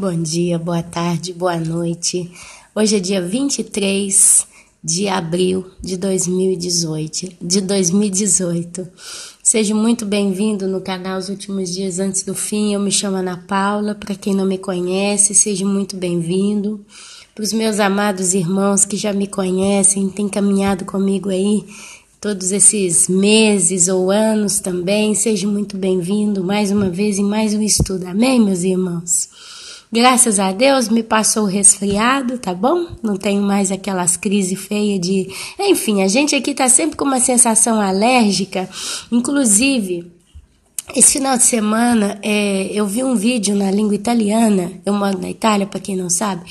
Bom dia, boa tarde, boa noite. Hoje é dia 23 de abril de 2018. Seja muito bem-vindo no canal Os Últimos Dias Antes do Fim. Eu me chamo Ana Paula. Para quem não me conhece, seja muito bem-vindo. Para os meus amados irmãos que já me conhecem, têm caminhado comigo aí todos esses meses ou anos também, seja muito bem-vindo mais uma vez em mais um estudo. Amém, meus irmãos? Graças a Deus me passou o resfriado, tá bom? Não tenho mais aquelas crises feias de... Enfim, a gente aqui tá sempre com uma sensação alérgica. Inclusive, esse final de semana eu vi um vídeo na língua italiana. Eu moro na Itália, para quem não sabe.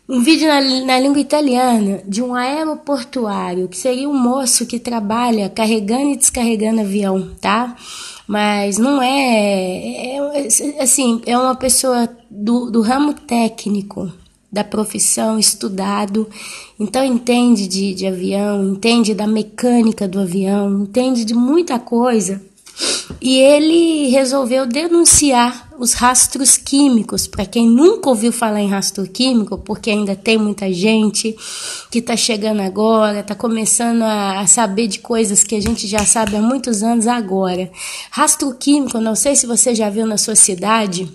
Um vídeo na língua italiana de um aeroportuário, que seria um moço que trabalha carregando e descarregando avião, tá? Mas não assim, é uma pessoa do ramo técnico, da profissão, estudado, então entende de avião, entende da mecânica do avião, entende de muita coisa. E ele resolveu denunciar os rastros químicos. Para quem nunca ouviu falar em rastro químico, porque ainda tem muita gente que está chegando agora, está começando a saber de coisas que a gente já sabe há muitos anos agora. Rastro químico, não sei se você já viu na sua cidade.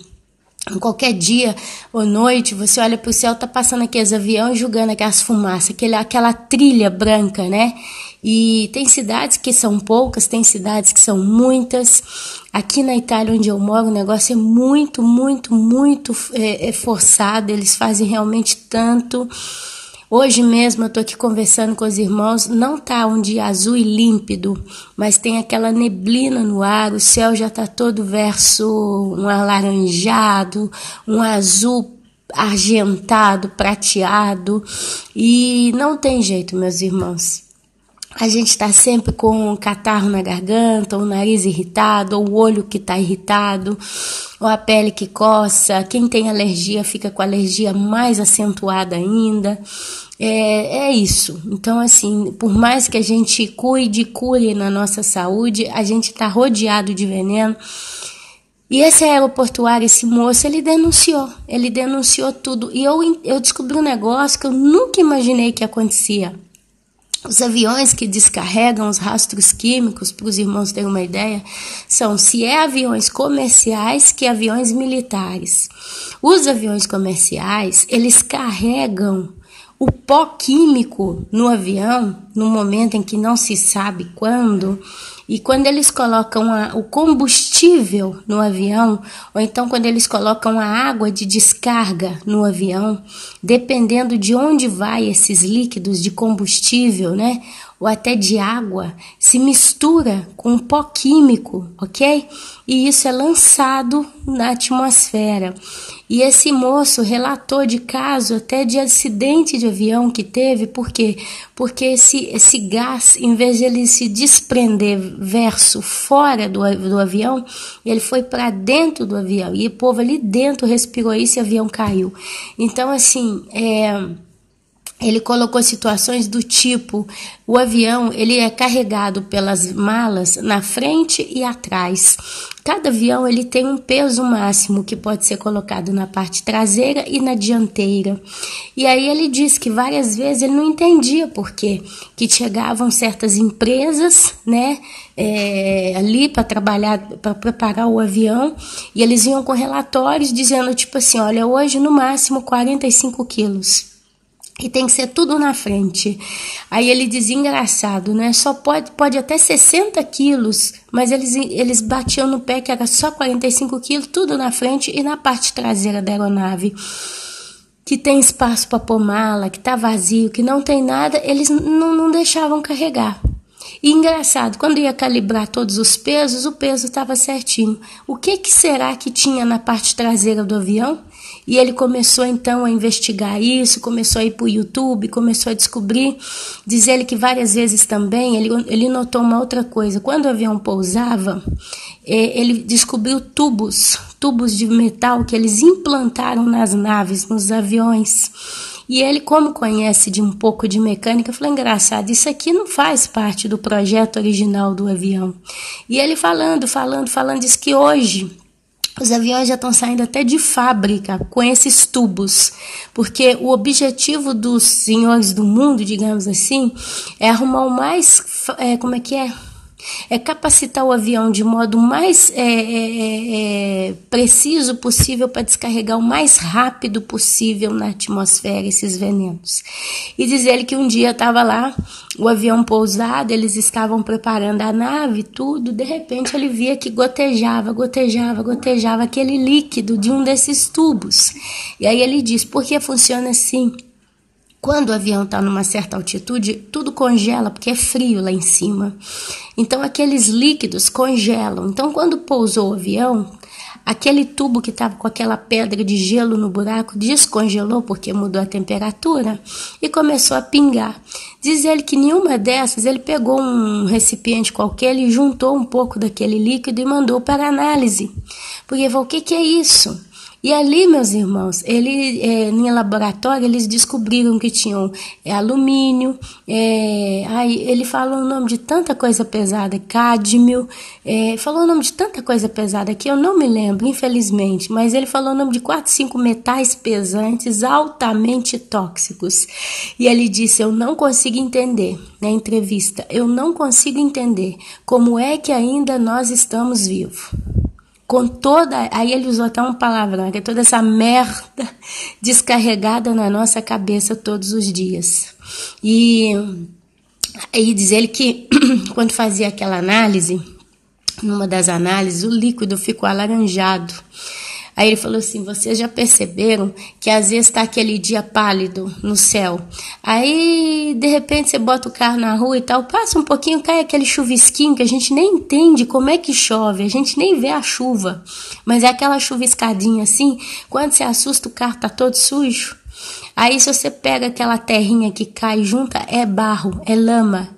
Qualquer dia ou noite, você olha para o céu, tá passando aqueles aviões julgando aquelas fumaças, aquela trilha branca, né? E tem cidades que são poucas, tem cidades que são muitas. Aqui na Itália, onde eu moro, o negócio é muito forçado, eles fazem realmente tanto. Hoje mesmo eu tô aqui conversando com os irmãos, não tá um dia azul e límpido, mas tem aquela neblina no ar, o céu já tá todo verso um alaranjado, um azul argentado, prateado, e não tem jeito, meus irmãos. A gente está sempre com um catarro na garganta, o nariz irritado, ou o olho que está irritado, ou a pele que coça. Quem tem alergia fica com a alergia mais acentuada ainda. É isso. Então, assim, por mais que a gente cure na nossa saúde, a gente está rodeado de veneno. E esse aeroportuário, esse moço, ele denunciou tudo. E eu descobri um negócio que eu nunca imaginei que acontecia. Os aviões que descarregam os rastros químicos, para os irmãos terem uma ideia, são se é aviões comerciais que aviões militares. Os aviões comerciais, eles carregam o pó químico no avião, no momento em que não se sabe quando, e quando eles colocam o combustível no avião, ou então quando eles colocam a água de descarga no avião, dependendo de onde vai esses líquidos de combustível, né, ou até de água, se mistura com pó químico, ok? E isso é lançado na atmosfera. E esse moço relatou de caso até de acidente de avião que teve, por quê? Porque esse gás, em vez de ele se desprender verso fora do avião, ele foi para dentro do avião, e o povo ali dentro respirou isso e o avião caiu. Então, assim, ele colocou situações do tipo, o avião ele é carregado pelas malas na frente e atrás. Cada avião ele tem um peso máximo que pode ser colocado na parte traseira e na dianteira. E aí ele disse que várias vezes ele não entendia por quê, que chegavam certas empresas, né, ali para trabalhar, para preparar o avião, e eles iam com relatórios dizendo tipo assim, olha, hoje no máximo 45 quilos. E tem que ser tudo na frente. Aí ele dizia, engraçado, né? Só pode até 60 quilos, mas eles batiam no pé que era só 45 quilos, tudo na frente e na parte traseira da aeronave. Que tem espaço para pôr mala, que tá vazio, que não tem nada, eles não deixavam carregar. E engraçado, quando ia calibrar todos os pesos, o peso estava certinho. O que será que tinha na parte traseira do avião? E ele começou então a investigar isso, começou a ir para o YouTube, começou a descobrir. Diz ele que várias vezes também ele notou uma outra coisa. Quando o avião pousava, ele descobriu tubos de metal que eles implantaram nas naves, nos aviões. E ele, como conhece de um pouco de mecânica, falou, engraçado, isso aqui não faz parte do projeto original do avião. E ele falando, diz que hoje Os aviões já estão saindo até de fábrica com esses tubos, porque o objetivo dos senhores do mundo, digamos assim, é arrumar o mais, é capacitar o avião de modo mais preciso possível para descarregar o mais rápido possível na atmosfera esses venenos. E diz ele que um dia estava lá, o avião pousado, eles estavam preparando a nave, tudo, de repente ele via que gotejava aquele líquido de um desses tubos. E aí ele diz, por que funciona assim? Quando o avião está numa certa altitude, tudo congela, porque é frio lá em cima. Então, aqueles líquidos congelam. Então, quando pousou o avião, aquele tubo que estava com aquela pedra de gelo no buraco descongelou, porque mudou a temperatura, e começou a pingar. Diz ele que nenhuma dessas, ele pegou um recipiente qualquer e juntou um pouco daquele líquido e mandou para análise. Porque falou, o que é isso? E ali, meus irmãos, em laboratório, eles descobriram que tinham alumínio, ele falou o nome de tanta coisa pesada, cádmio, falou o nome de tanta coisa pesada que eu não me lembro, infelizmente, mas ele falou o nome de 4, 5 metais pesantes altamente tóxicos. E ele disse, eu não consigo entender, na entrevista, eu não consigo entender como é que ainda nós estamos vivos. Com toda, aí ele usou até uma palavrão, que é toda essa merda descarregada na nossa cabeça todos os dias. E aí diz ele que quando fazia aquela análise, numa das análises, o líquido ficou alaranjado. Aí ele falou assim, vocês já perceberam que às vezes está aquele dia pálido no céu? Aí, de repente, você bota o carro na rua e tal, passa um pouquinho, cai aquele chuvisquinho que a gente nem entende como é que chove, a gente nem vê a chuva. Mas é aquela chuviscadinha assim, quando você assusta o carro tá todo sujo. Aí se você pega aquela terrinha que cai junta, é barro, é lama.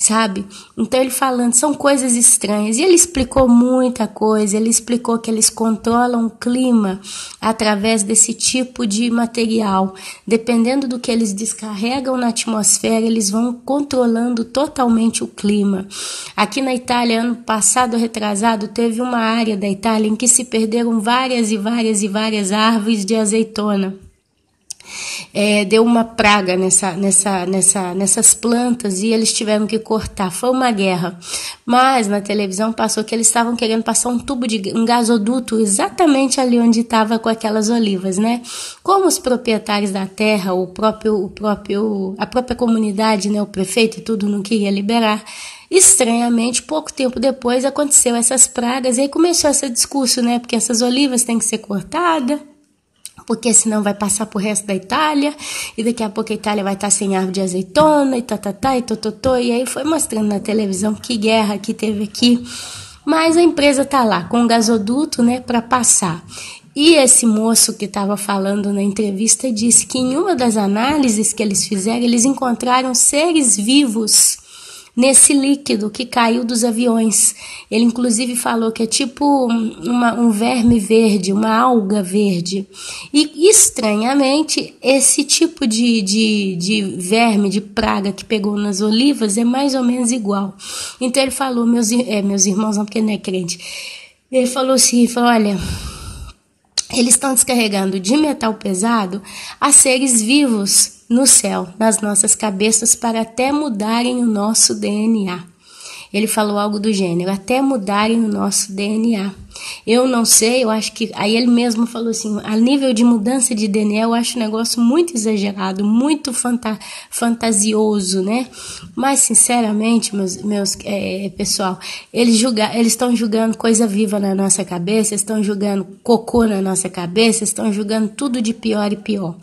Sabe? Então ele falando, são coisas estranhas. E ele explicou muita coisa, ele explicou que eles controlam o clima através desse tipo de material. Dependendo do que eles descarregam na atmosfera, eles vão controlando totalmente o clima. Aqui na Itália, ano passado, retrasado, teve uma área da Itália em que se perderam várias árvores de azeitona. Deu uma praga nessas plantas e eles tiveram que cortar. Foi uma guerra. Mas na televisão passou que eles estavam querendo passar um gasoduto exatamente ali onde estava com aquelas olivas, né? Como os proprietários da terra, a própria comunidade, né, o prefeito e tudo não queria liberar. Estranhamente, pouco tempo depois aconteceu essas pragas e aí começou esse discurso, né? Porque essas olivas têm que ser cortadas, porque senão vai passar pro resto da Itália, e daqui a pouco a Itália vai estar sem árvore de azeitona, e e tototô, e aí foi mostrando na televisão que guerra que teve aqui, mas a empresa tá lá, com o gasoduto, né, para passar. E esse moço que estava falando na entrevista disse que em uma das análises que eles fizeram, eles encontraram seres vivos nesse líquido que caiu dos aviões. Ele inclusive falou que é tipo um verme verde, uma alga verde. E estranhamente, esse tipo de verme, de praga que pegou nas olivas é mais ou menos igual. Então ele falou, meus irmãos, não, porque não é crente. Ele falou assim, olha, eles estão descarregando de metal pesado a seres vivos no céu, nas nossas cabeças, para até mudarem o nosso DNA. Ele falou algo do gênero, até mudarem o nosso DNA. Eu não sei, eu acho que... Aí ele mesmo falou assim, a nível de mudança de DNA, eu acho um negócio muito exagerado, muito fantasioso, né? Mas, sinceramente, pessoal, eles estão julgando coisa viva na nossa cabeça, estão julgando cocô na nossa cabeça, estão julgando tudo de pior e pior.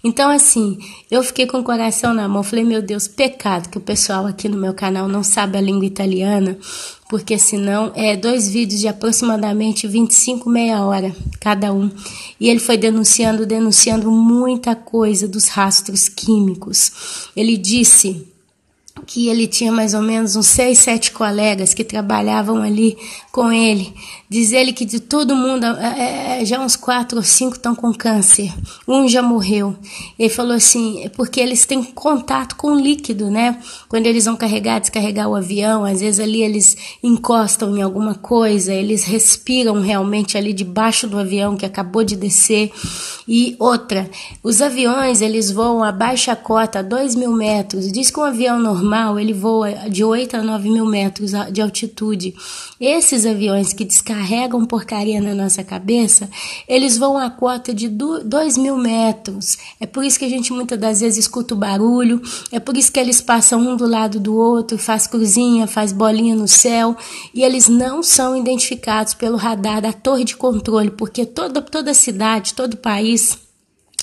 Então, assim, eu fiquei com o coração na mão, falei, meu Deus, pecado que o pessoal aqui no meu canal não sabe a língua italiana, porque senão 2 vídeos de aproximadamente 25, meia hora cada um. E ele foi denunciando muita coisa dos rastros químicos. Ele disse que ele tinha mais ou menos uns 6, 7 colegas que trabalhavam ali com ele. Diz ele que de todo mundo, já uns 4 ou 5 estão com câncer. Um já morreu. Ele falou assim, porque eles têm contato com o líquido, né? Quando eles vão carregar, descarregar o avião, às vezes ali eles encostam em alguma coisa, eles respiram realmente ali debaixo do avião que acabou de descer. E outra, os aviões, eles voam a baixa cota, 2.000 metros. Diz que um avião normal, ele voa de 8 a 9.000 metros de altitude. Esses aviões que descarregam porcaria na nossa cabeça, eles voam a cota de 2.000 metros. É por isso que a gente muitas das vezes escuta o barulho, é por isso que eles passam um do lado do outro, faz cruzinha, faz bolinha no céu, e eles não são identificados pelo radar da torre de controle, porque toda cidade, todo país,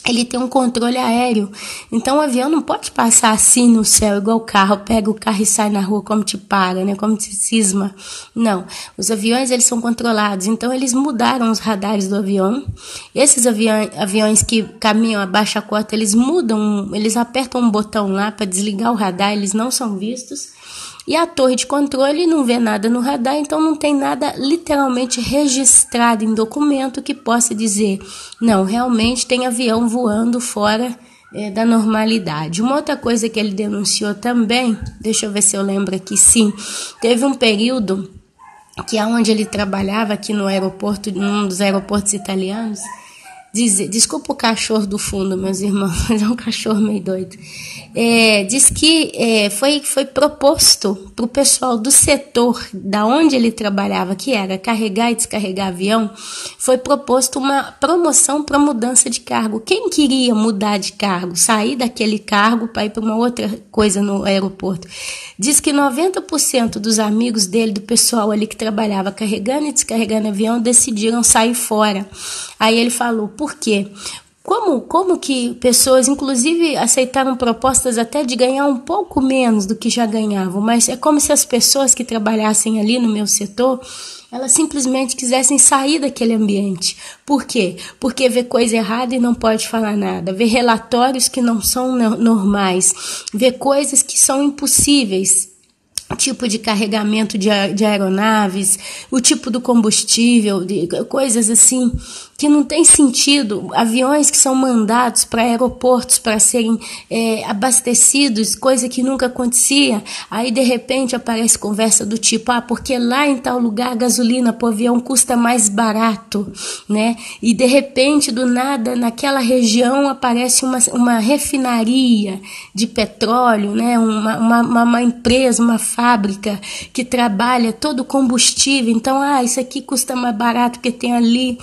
ele tem um controle aéreo. Então o avião não pode passar assim no céu, igual o carro, pega o carro e sai na rua como te para, né? Como te cisma. Não, os aviões, eles são controlados. Então eles mudaram os radares do avião. Esses aviões que caminham a baixa cota, eles mudam, eles apertam um botão lá para desligar o radar, eles não são vistos. E a torre de controle não vê nada no radar, então não tem nada literalmente registrado em documento que possa dizer, não, realmente tem avião voando fora da normalidade. Uma outra coisa que ele denunciou também, deixa eu ver se eu lembro aqui, sim, teve um período que aonde ele trabalhava aqui no aeroporto, num dos aeroportos italianos, desculpa o cachorro do fundo, meus irmãos, mas é um cachorro meio doido. Diz que foi proposto para o pessoal do setor da onde ele trabalhava, que era carregar e descarregar avião, foi proposto uma promoção para mudança de cargo. Quem queria mudar de cargo, sair daquele cargo para ir para uma outra coisa no aeroporto? Diz que 90% dos amigos dele, do pessoal ali que trabalhava carregando e descarregando avião, decidiram sair fora. Aí ele falou, por quê? Como que pessoas, inclusive, aceitaram propostas até de ganhar um pouco menos do que já ganhavam, mas é como se as pessoas que trabalhassem ali no meu setor, elas simplesmente quisessem sair daquele ambiente. Por quê? Porque vê coisa errada e não pode falar nada, vê relatórios que não são normais, vê coisas que são impossíveis, tipo de carregamento de aeronaves, o tipo do combustível, coisas assim que não tem sentido, aviões que são mandados para aeroportos para serem abastecidos, coisa que nunca acontecia, aí de repente aparece conversa do tipo, porque lá em tal lugar a gasolina para o avião custa mais barato, né? E de repente, do nada, naquela região aparece uma refinaria de petróleo, né? Uma empresa, uma fábrica que trabalha todo o combustível, então, isso aqui custa mais barato porque tem ali.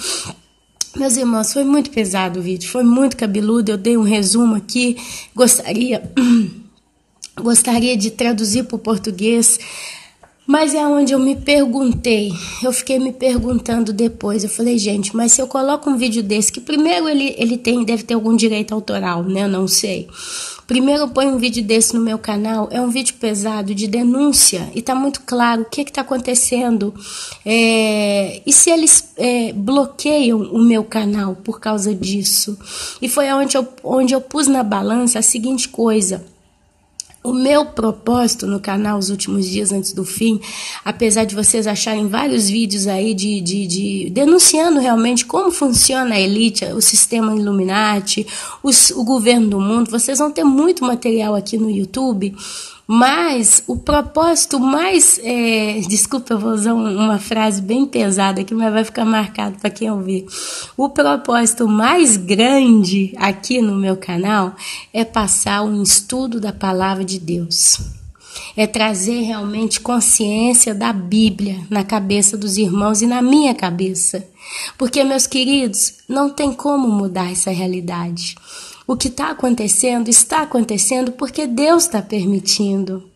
Meus irmãos, foi muito pesado o vídeo, foi muito cabeludo, eu dei um resumo aqui, gostaria de traduzir para o português, mas é onde eu me perguntei, eu fiquei me perguntando depois, eu falei, gente, mas se eu coloco um vídeo desse, que primeiro ele deve ter algum direito autoral, né, eu não sei. Primeiro eu ponho um vídeo desse no meu canal, é um vídeo pesado de denúncia e tá muito claro o que está acontecendo. E se eles bloqueiam o meu canal por causa disso? E foi onde eu pus na balança a seguinte coisa. O meu propósito no canal os últimos dias antes do fim, apesar de vocês acharem vários vídeos aí de denunciando realmente como funciona a elite, o sistema Illuminati, o governo do mundo, vocês vão ter muito material aqui no YouTube, mas o propósito mais, desculpa, eu vou usar uma frase bem pesada aqui, mas vai ficar marcado para quem ouvir. O propósito mais grande aqui no meu canal é passar um estudo da palavra de Deus. É trazer realmente consciência da Bíblia na cabeça dos irmãos e na minha cabeça. Porque, meus queridos, não tem como mudar essa realidade. O que está acontecendo porque Deus está permitindo.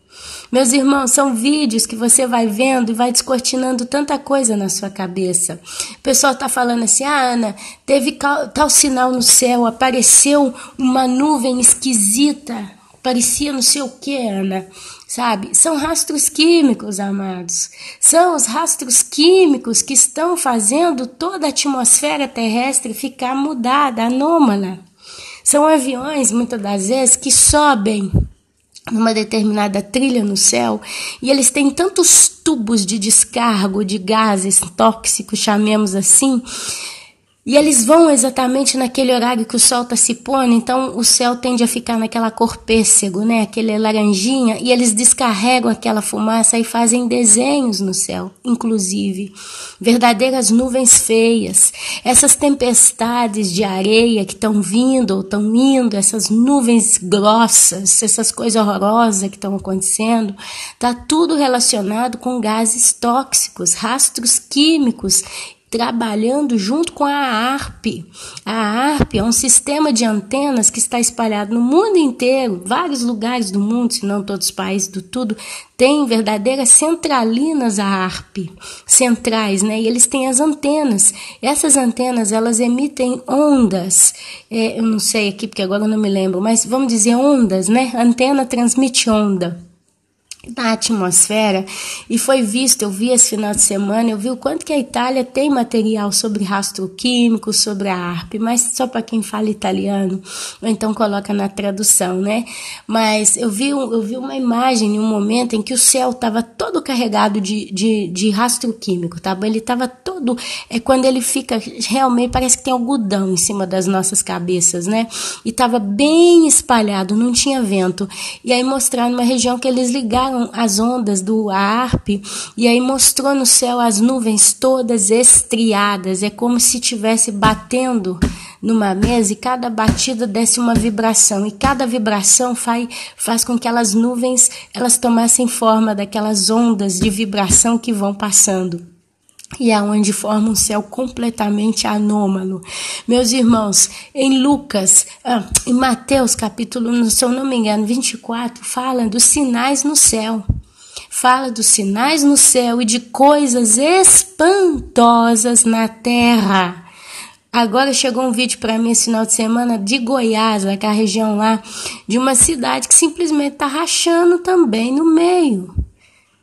Meus irmãos, são vídeos que você vai vendo e vai descortinando tanta coisa na sua cabeça. O pessoal está falando assim, Ana, teve tal sinal no céu, apareceu uma nuvem esquisita, parecia não sei o que, Ana, sabe? São rastros químicos, amados. São os rastros químicos que estão fazendo toda a atmosfera terrestre ficar mudada, anômala. São aviões, muitas das vezes, que sobem numa determinada trilha no céu, e eles têm tantos tubos de descargo de gases tóxicos, chamemos assim, e eles vão exatamente naquele horário que o sol está se pondo, então o céu tende a ficar naquela cor pêssego, né? Aquele laranjinha, e eles descarregam aquela fumaça e fazem desenhos no céu, inclusive verdadeiras nuvens feias, essas tempestades de areia que estão vindo ou estão indo, essas nuvens grossas, essas coisas horrorosas que estão acontecendo, tá tudo relacionado com gases tóxicos, rastros químicos, trabalhando junto com a ARP. A ARP é um sistema de antenas que está espalhado no mundo inteiro, vários lugares do mundo, se não todos os países do tudo, tem verdadeiras centralinas a ARP, centrais, né? E eles têm as antenas. Essas antenas, elas emitem ondas, eu não sei aqui porque agora eu não me lembro, mas vamos dizer ondas, né? A antena transmite onda na atmosfera, e foi visto, eu vi esse final de semana, eu vi o quanto que a Itália tem material sobre rastro químico, sobre a ARP, mas só para quem fala italiano, ou então coloca na tradução, né? Mas eu vi uma imagem em um momento em que o céu estava todo carregado de rastro químico, tá? Ele estava todo, quando ele fica, realmente parece que tem algodão em cima das nossas cabeças, né? E estava bem espalhado, não tinha vento, e aí mostraram uma região que eles ligaram as ondas do ARP, e aí mostrou no céu as nuvens todas estriadas, é como se estivesse batendo numa mesa e cada batida desse uma vibração, e cada vibração faz com que aquelas nuvens elas tomassem forma daquelas ondas de vibração que vão passando. E é onde forma um céu completamente anômalo. Meus irmãos, em em Mateus capítulo, se eu não me engano, 24, fala dos sinais no céu. Fala dos sinais no céu e de coisas espantosas na terra. Agora chegou um vídeo para mim esse final de semana de Goiás, aquela região lá, de uma cidade que simplesmente está rachando também no meio.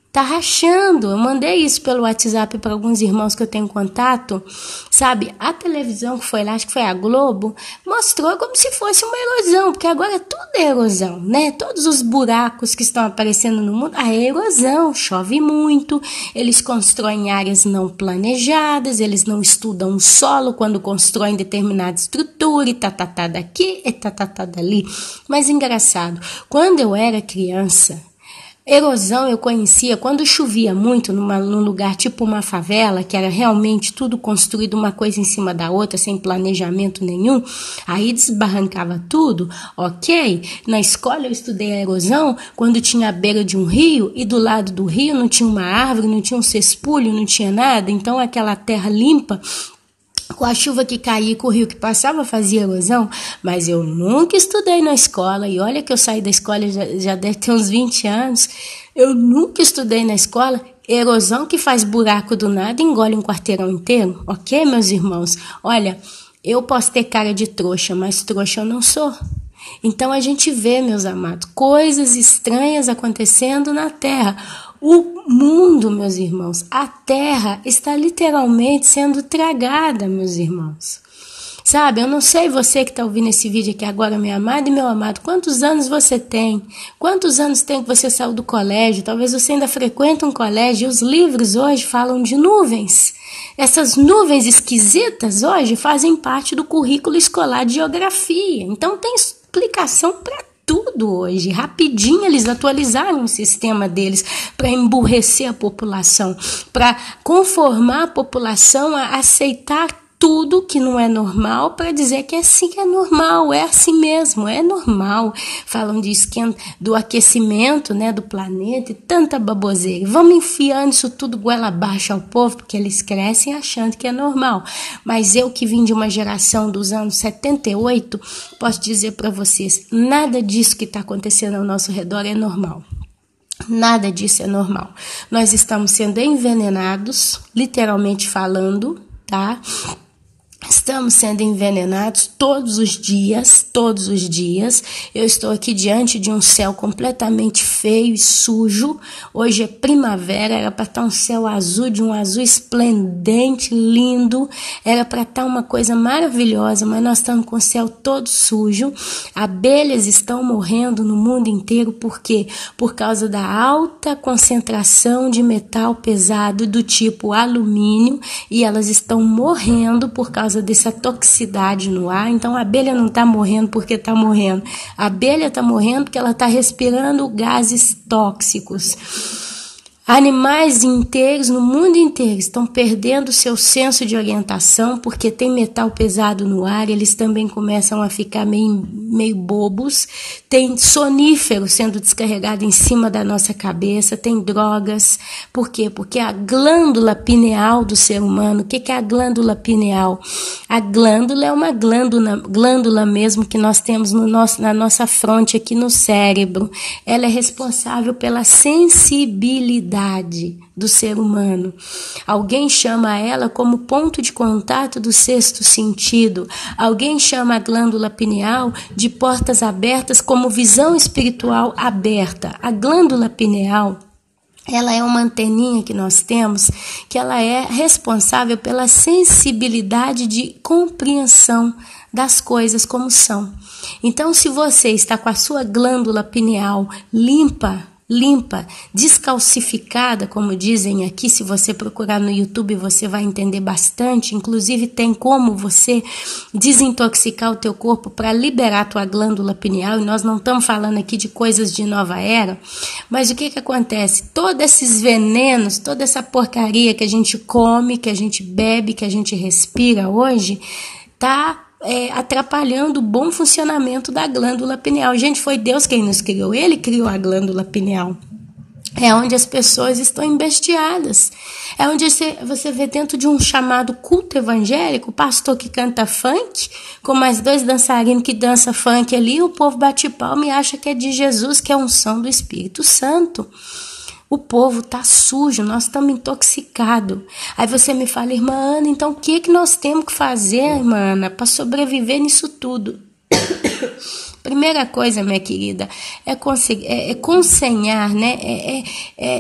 Tá rachando. Eu mandei isso pelo WhatsApp para alguns irmãos que eu tenho contato, sabe? A televisão que foi lá, acho que foi a Globo, mostrou como se fosse uma erosão, porque agora tudo é erosão, né? Todos os buracos que estão aparecendo no mundo, é erosão, chove muito, eles constroem áreas não planejadas, eles não estudam o solo quando constroem determinada estrutura, e tá daqui, e tá dali. Mas engraçado, quando eu era criança, erosão eu conhecia quando chovia muito num lugar tipo uma favela, que era realmente tudo construído uma coisa em cima da outra, sem planejamento nenhum, aí desbarrancava tudo, ok? Na escola eu estudei a erosão quando tinha a beira de um rio, e do lado do rio não tinha uma árvore, não tinha um cespulho, não tinha nada, então aquela terra limpa, com a chuva que caía e com o rio que passava fazia erosão, mas eu nunca estudei na escola, e olha que eu saí da escola já deve ter uns 20 anos, eu nunca estudei na escola erosão que faz buraco do nada e engole um quarteirão inteiro, ok, meus irmãos? Olha, eu posso ter cara de trouxa, mas trouxa eu não sou. Então a gente vê, meus amados, coisas estranhas acontecendo na terra. O mundo, meus irmãos, a terra está literalmente sendo tragada, meus irmãos. Sabe, eu não sei você que está ouvindo esse vídeo aqui agora, minha amada e meu amado, quantos anos você tem? Quantos anos tem que você saiu do colégio? Talvez você ainda frequenta um colégio, e os livros hoje falam de nuvens. Essas nuvens esquisitas hoje fazem parte do currículo escolar de geografia. Então tem explicação para tudo hoje. Rapidinho eles atualizaram o sistema deles para emburrecer a população, para conformar a população a aceitar tudo que não é normal, para dizer que é assim que é normal, é assim mesmo, é normal. Falam do aquecimento, né, do planeta e tanta baboseira. Vamos enfiando isso tudo goela abaixo ao povo, porque eles crescem achando que é normal. Mas eu que vim de uma geração dos anos 78, posso dizer para vocês, nada disso que está acontecendo ao nosso redor é normal. Nada disso é normal. Nós estamos sendo envenenados, literalmente falando, tá? Estamos sendo envenenados todos os dias, todos os dias. Eu estou aqui diante de um céu completamente feio e sujo. Hoje é primavera, era para estar um céu azul, de um azul esplendente, lindo. Era para estar uma coisa maravilhosa, mas nós estamos com o céu todo sujo. Abelhas estão morrendo no mundo inteiro. Por quê? Por causa da alta concentração de metal pesado do tipo alumínio, e elas estão morrendo por causa dessa toxicidade no ar. Então a abelha não está morrendo porque está morrendo. A abelha está morrendo porque ela está respirando gases tóxicos. Animais inteiros no mundo inteiro estão perdendo seu senso de orientação porque tem metal pesado no ar, eles também começam a ficar meio bobos. Tem sonífero sendo descarregado em cima da nossa cabeça, tem drogas. Por quê? Porque a glândula pineal do ser humano, o que é a glândula pineal? A glândula é uma glândula mesmo que nós temos na nossa fronte aqui no cérebro. Ela é responsável pela sensibilidade do ser humano. Alguém chama ela como ponto de contato do sexto sentido. Alguém chama a glândula pineal de portas abertas, como visão espiritual aberta. A glândula pineal, ela é uma anteninha que nós temos, que ela é responsável pela sensibilidade de compreensão das coisas como são. Então, se você está com a sua glândula pineal limpa, descalcificada, como dizem aqui, se você procurar no YouTube você vai entender bastante, inclusive tem como você desintoxicar o teu corpo para liberar a tua glândula pineal, e nós não estamos falando aqui de coisas de nova era, mas o que acontece? Todos esses venenos, toda essa porcaria que a gente come, que a gente bebe, que a gente respira hoje, está atrapalhando o bom funcionamento da glândula pineal. Gente, foi Deus quem nos criou, Ele criou a glândula pineal. É onde as pessoas estão embestiadas. É onde você vê dentro de um chamado culto evangélico, o pastor que canta funk, com mais 2 dançarinos que dançam funk ali, o povo bate palma e acha que é de Jesus, que é a unção do Espírito Santo. O povo está sujo, nós estamos intoxicados. Aí você me fala, irmã Ana, então o que nós temos que fazer, irmã Ana, para sobreviver nisso tudo? Primeira coisa, minha querida, é consenhar, né?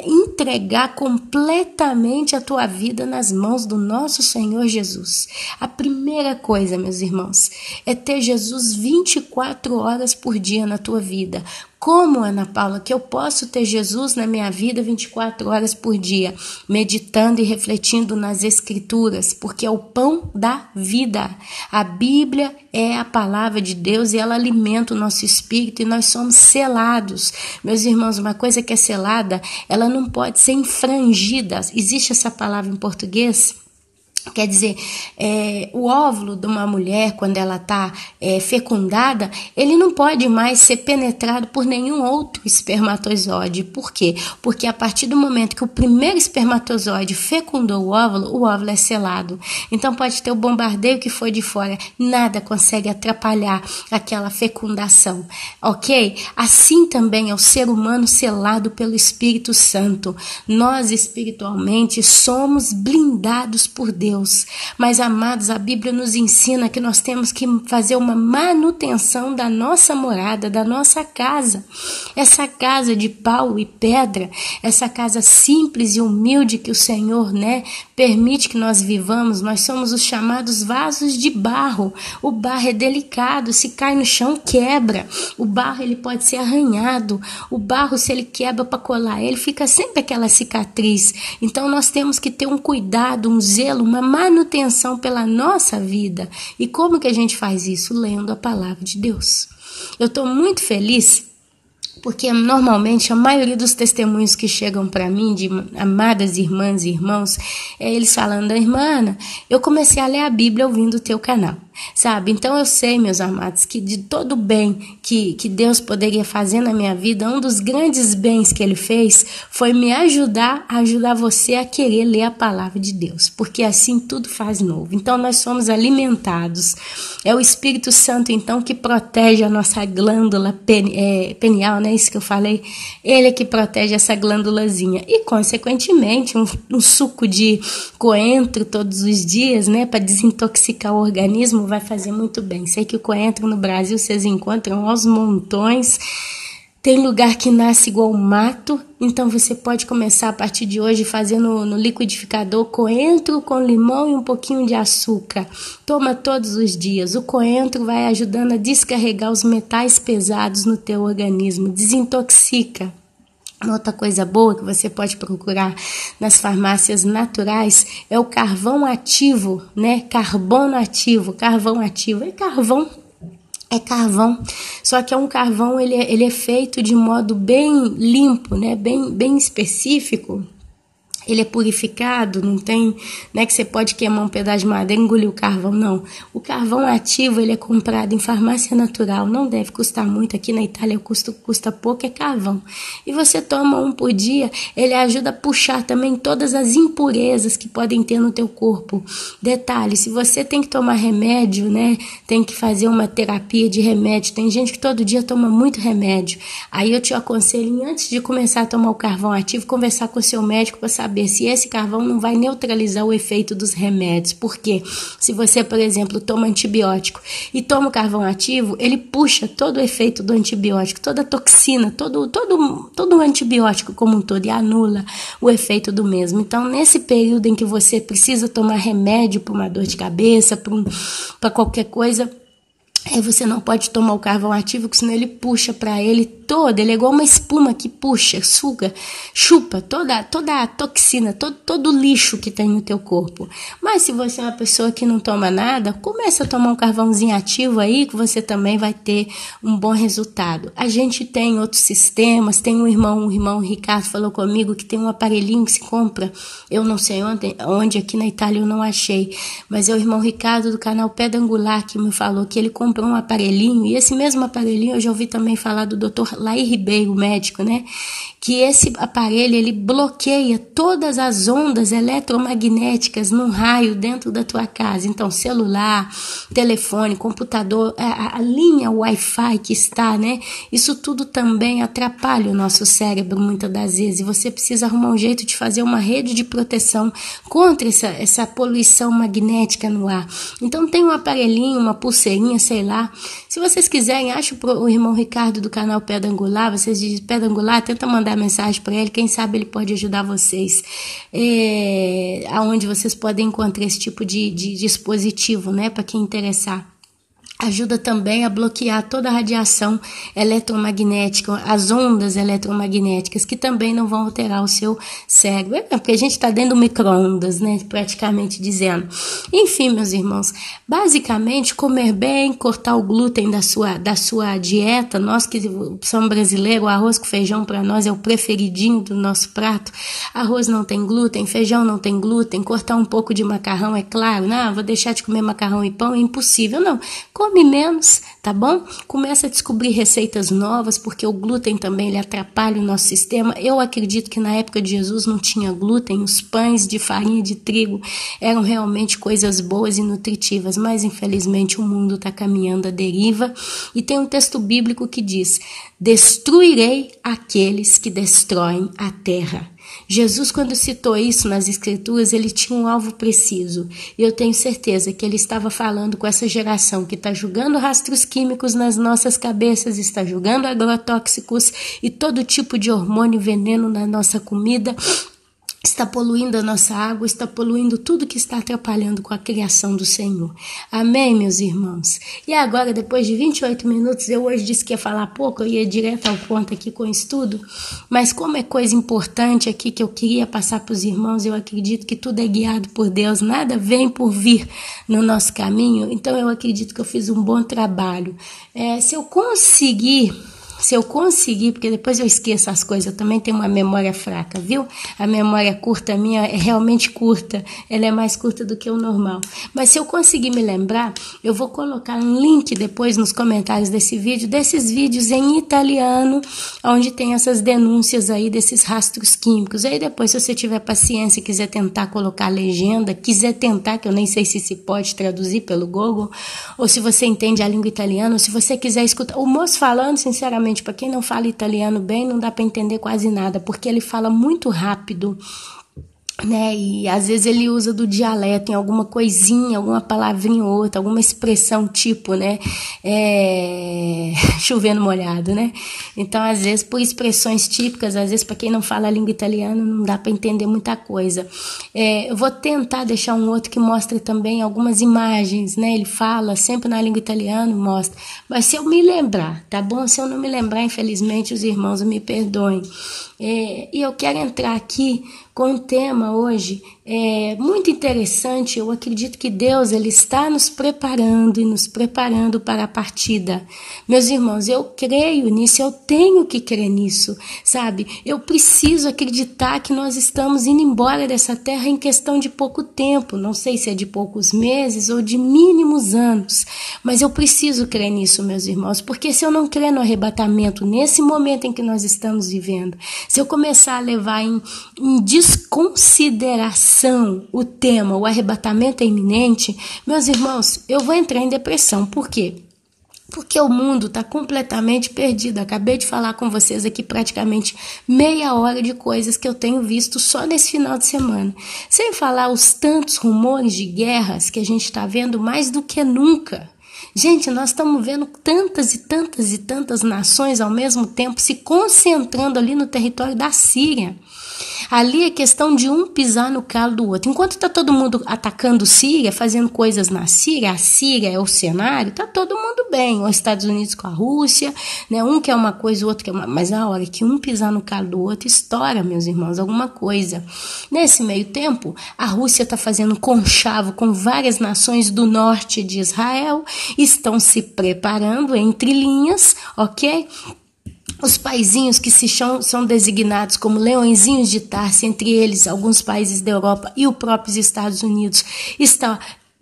Entregar completamente a tua vida nas mãos do nosso Senhor Jesus. A primeira coisa, meus irmãos, é ter Jesus 24 horas por dia na tua vida. Como, Ana Paula, que eu posso ter Jesus na minha vida 24 horas por dia, meditando e refletindo nas Escrituras, porque é o pão da vida. A Bíblia é a palavra de Deus e ela alimenta o nosso espírito e nós somos selados. Meus irmãos, uma coisa que é selada, ela não pode ser infrangida. Existe essa palavra em português? Quer dizer, o óvulo de uma mulher, quando ela está fecundada, ele não pode mais ser penetrado por nenhum outro espermatozoide. Por quê? Porque a partir do momento que o primeiro espermatozoide fecundou o óvulo é selado. Então pode ter o bombardeio que foi de fora, nada consegue atrapalhar aquela fecundação, ok? Assim também é o ser humano selado pelo Espírito Santo. Nós espiritualmente somos blindados por Deus. Mas, amados, a Bíblia nos ensina que nós temos que fazer uma manutenção da nossa morada, da nossa casa. Essa casa de pau e pedra, essa casa simples e humilde que o Senhor, permite que nós vivamos, nós somos os chamados vasos de barro. O barro é delicado, se cai no chão, quebra. O barro ele pode ser arranhado. O barro, se ele quebra para colar, ele fica sempre aquela cicatriz. Então, nós temos que ter um cuidado, um zelo, uma manutenção pela nossa vida. E como que a gente faz isso? Lendo a palavra de Deus. Eu estou muito feliz porque normalmente a maioria dos testemunhos que chegam para mim de amadas irmãs e irmãos, eles falando, irmã Ana, eu comecei a ler a Bíblia ouvindo o teu canal, sabe? Então eu sei, meus amados, que de todo o bem que Deus poderia fazer na minha vida, um dos grandes bens que Ele fez foi me ajudar a ajudar você a querer ler a palavra de Deus, porque assim tudo faz novo. Então nós somos alimentados. É o Espírito Santo, então, que protege a nossa glândula pineal, né? Isso que eu falei, ele é que protege essa glândulazinha. E, consequentemente, um suco de coentro todos os dias, né, para desintoxicar o organismo, vai fazer muito bem. Sei que o coentro no Brasil vocês encontram aos montões. Tem lugar que nasce igual mato, então você pode começar a partir de hoje fazendo no liquidificador coentro com limão e um pouquinho de açúcar. Toma todos os dias. O coentro vai ajudando a descarregar os metais pesados no teu organismo, desintoxica. Outra coisa boa que você pode procurar nas farmácias naturais é o carvão ativo, né? Carbono ativo, carvão ativo. É carvão, só que é um carvão, ele é feito de modo bem limpo, né? Bem específico. Ele é purificado, não é que você pode queimar um pedaço de madeira e engolir o carvão, não. O carvão ativo, ele é comprado em farmácia natural, não deve custar muito, aqui na Itália custa pouco, é carvão. E você toma um por dia, ele ajuda a puxar também todas as impurezas que podem ter no teu corpo. Detalhe, se você tem que tomar remédio, né, tem que fazer uma terapia de remédio, tem gente que todo dia toma muito remédio, aí eu te aconselho, antes de começar a tomar o carvão ativo, conversar com o seu médico para saber se esse carvão não vai neutralizar o efeito dos remédios. Porque se você, por exemplo, toma antibiótico e toma o carvão ativo, ele puxa todo o efeito do antibiótico, toda a toxina, todo o antibiótico como um todo, e anula o efeito do mesmo. Então, nesse período em que você precisa tomar remédio para uma dor de cabeça, para qualquer coisa, aí você não pode tomar o carvão ativo, porque senão ele puxa para ele todo, ele é igual uma espuma que puxa, suga, chupa toda a toxina, todo o lixo que tem no teu corpo. Mas se você é uma pessoa que não toma nada, começa a tomar um carvãozinho ativo aí, que você também vai ter um bom resultado. A gente tem outros sistemas, tem o irmão Ricardo falou comigo que tem um aparelhinho que se compra, eu não sei onde aqui na Itália eu não achei, mas é o irmão Ricardo do canal Pedra Angular que me falou que ele comprou um aparelhinho, e esse mesmo aparelhinho eu já ouvi também falar do Dr. Laí Ribeiro, médico, né? Que esse aparelho, ele bloqueia todas as ondas eletromagnéticas num raio dentro da tua casa. Então, celular, telefone, computador, a linha Wi-Fi que está, né? Isso tudo também atrapalha o nosso cérebro muitas das vezes. E você precisa arrumar um jeito de fazer uma rede de proteção contra essa poluição magnética no ar. Então, tem um aparelhinho, uma pulseirinha, sei lá. Se vocês quiserem, acha o irmão Ricardo do canal Pedra Angular, vocês dizem Pedra Angular, tenta mandar mensagem para ele, quem sabe ele pode ajudar vocês, aonde vocês podem encontrar esse tipo de dispositivo, né, para quem interessar. Ajuda também a bloquear toda a radiação eletromagnética, as ondas eletromagnéticas, que também não vão alterar o seu cérebro. Porque a gente está dentro do micro-ondas, né? Praticamente dizendo. Enfim, meus irmãos, basicamente comer bem, cortar o glúten da sua dieta. Nós que somos brasileiros, o arroz com feijão para nós é o preferidinho do nosso prato. Arroz não tem glúten, feijão não tem glúten, cortar um pouco de macarrão, é claro. Não, vou deixar de comer macarrão e pão, é impossível. Não, come menos, tá bom? Começa a descobrir receitas novas, porque o glúten também ele atrapalha o nosso sistema. Eu acredito que na época de Jesus não tinha glúten, os pães de farinha de trigo eram realmente coisas boas e nutritivas, mas infelizmente o mundo está caminhando à deriva, e tem um texto bíblico que diz: destruirei aqueles que destroem a terra. Jesus, quando citou isso nas escrituras, ele tinha um alvo preciso, e eu tenho certeza que ele estava falando com essa geração que está jogando rastros químicos nas nossas cabeças, está jogando agrotóxicos e todo tipo de hormônio veneno na nossa comida, está poluindo a nossa água, está poluindo tudo que está atrapalhando com a criação do Senhor. Amém, meus irmãos? E agora, depois de 28 minutos, eu hoje disse que ia falar pouco, eu ia direto ao ponto aqui com o estudo, mas como é coisa importante aqui que eu queria passar para os irmãos, eu acredito que tudo é guiado por Deus, nada vem por vir no nosso caminho, então eu acredito que eu fiz um bom trabalho. Se eu conseguir, porque depois eu esqueço as coisas, eu também tenho uma memória fraca, viu? A memória curta minha é realmente curta, ela é mais curta do que o normal. Mas se eu conseguir me lembrar, eu vou colocar um link depois nos comentários desse vídeo, desses vídeos em italiano, onde tem essas denúncias aí desses rastros químicos. Aí depois, se você tiver paciência e quiser tentar colocar a legenda, quiser tentar, que eu nem sei se pode traduzir pelo Google, ou se você entende a língua italiana, ou se você quiser escutar o moço falando, sinceramente, para quem não fala italiano bem, não dá para entender quase nada, porque ele fala muito rápido. né? E às vezes ele usa do dialeto em alguma coisinha, alguma palavrinha ou outra, alguma expressão tipo, né? Chovendo molhado, né? Então, às vezes, por expressões típicas, às vezes, para quem não fala a língua italiana, não dá para entender muita coisa. Eu vou tentar deixar um outro que mostre também algumas imagens, né? Ele fala sempre na língua italiana, mostra. Mas se eu me lembrar, tá bom? Se eu não me lembrar, infelizmente, os irmãos me perdoem. E eu quero entrar aqui com um tema hoje muito interessante. Eu acredito que Deus ele está nos preparando e nos preparando para a partida. Meus irmãos, eu creio nisso, eu tenho que crer nisso, sabe? Eu preciso acreditar que nós estamos indo embora dessa terra em questão de pouco tempo. Não sei se é de poucos meses ou de mínimos anos, mas eu preciso crer nisso, meus irmãos, porque se eu não crer no arrebatamento, nesse momento em que nós estamos vivendo, se eu começar a levar em desconsideração o tema, o arrebatamento é iminente, meus irmãos, eu vou entrar em depressão. Por quê? Porque o mundo está completamente perdido. Acabei de falar com vocês aqui praticamente meia hora de coisas que eu tenho visto só nesse final de semana. Sem falar os tantos rumores de guerras que a gente está vendo mais do que nunca. Gente, nós estamos vendo tantas e tantas e tantas nações ao mesmo tempo se concentrando ali no território da Síria. Ali é questão de um pisar no calo do outro. Enquanto está todo mundo atacando Síria, fazendo coisas na Síria, a Síria é o cenário, está todo mundo bem. Os Estados Unidos com a Rússia, né? Um quer uma coisa, o outro quer uma... Mas na hora que um pisar no calo do outro, estoura, meus irmãos, alguma coisa. Nesse meio tempo, a Rússia está fazendo conchavo com várias nações do norte de Israel, estão se preparando entre linhas, ok? Os paizinhos que são designados como leõezinhos de Tarso, entre eles alguns países da Europa e os próprios Estados Unidos, estão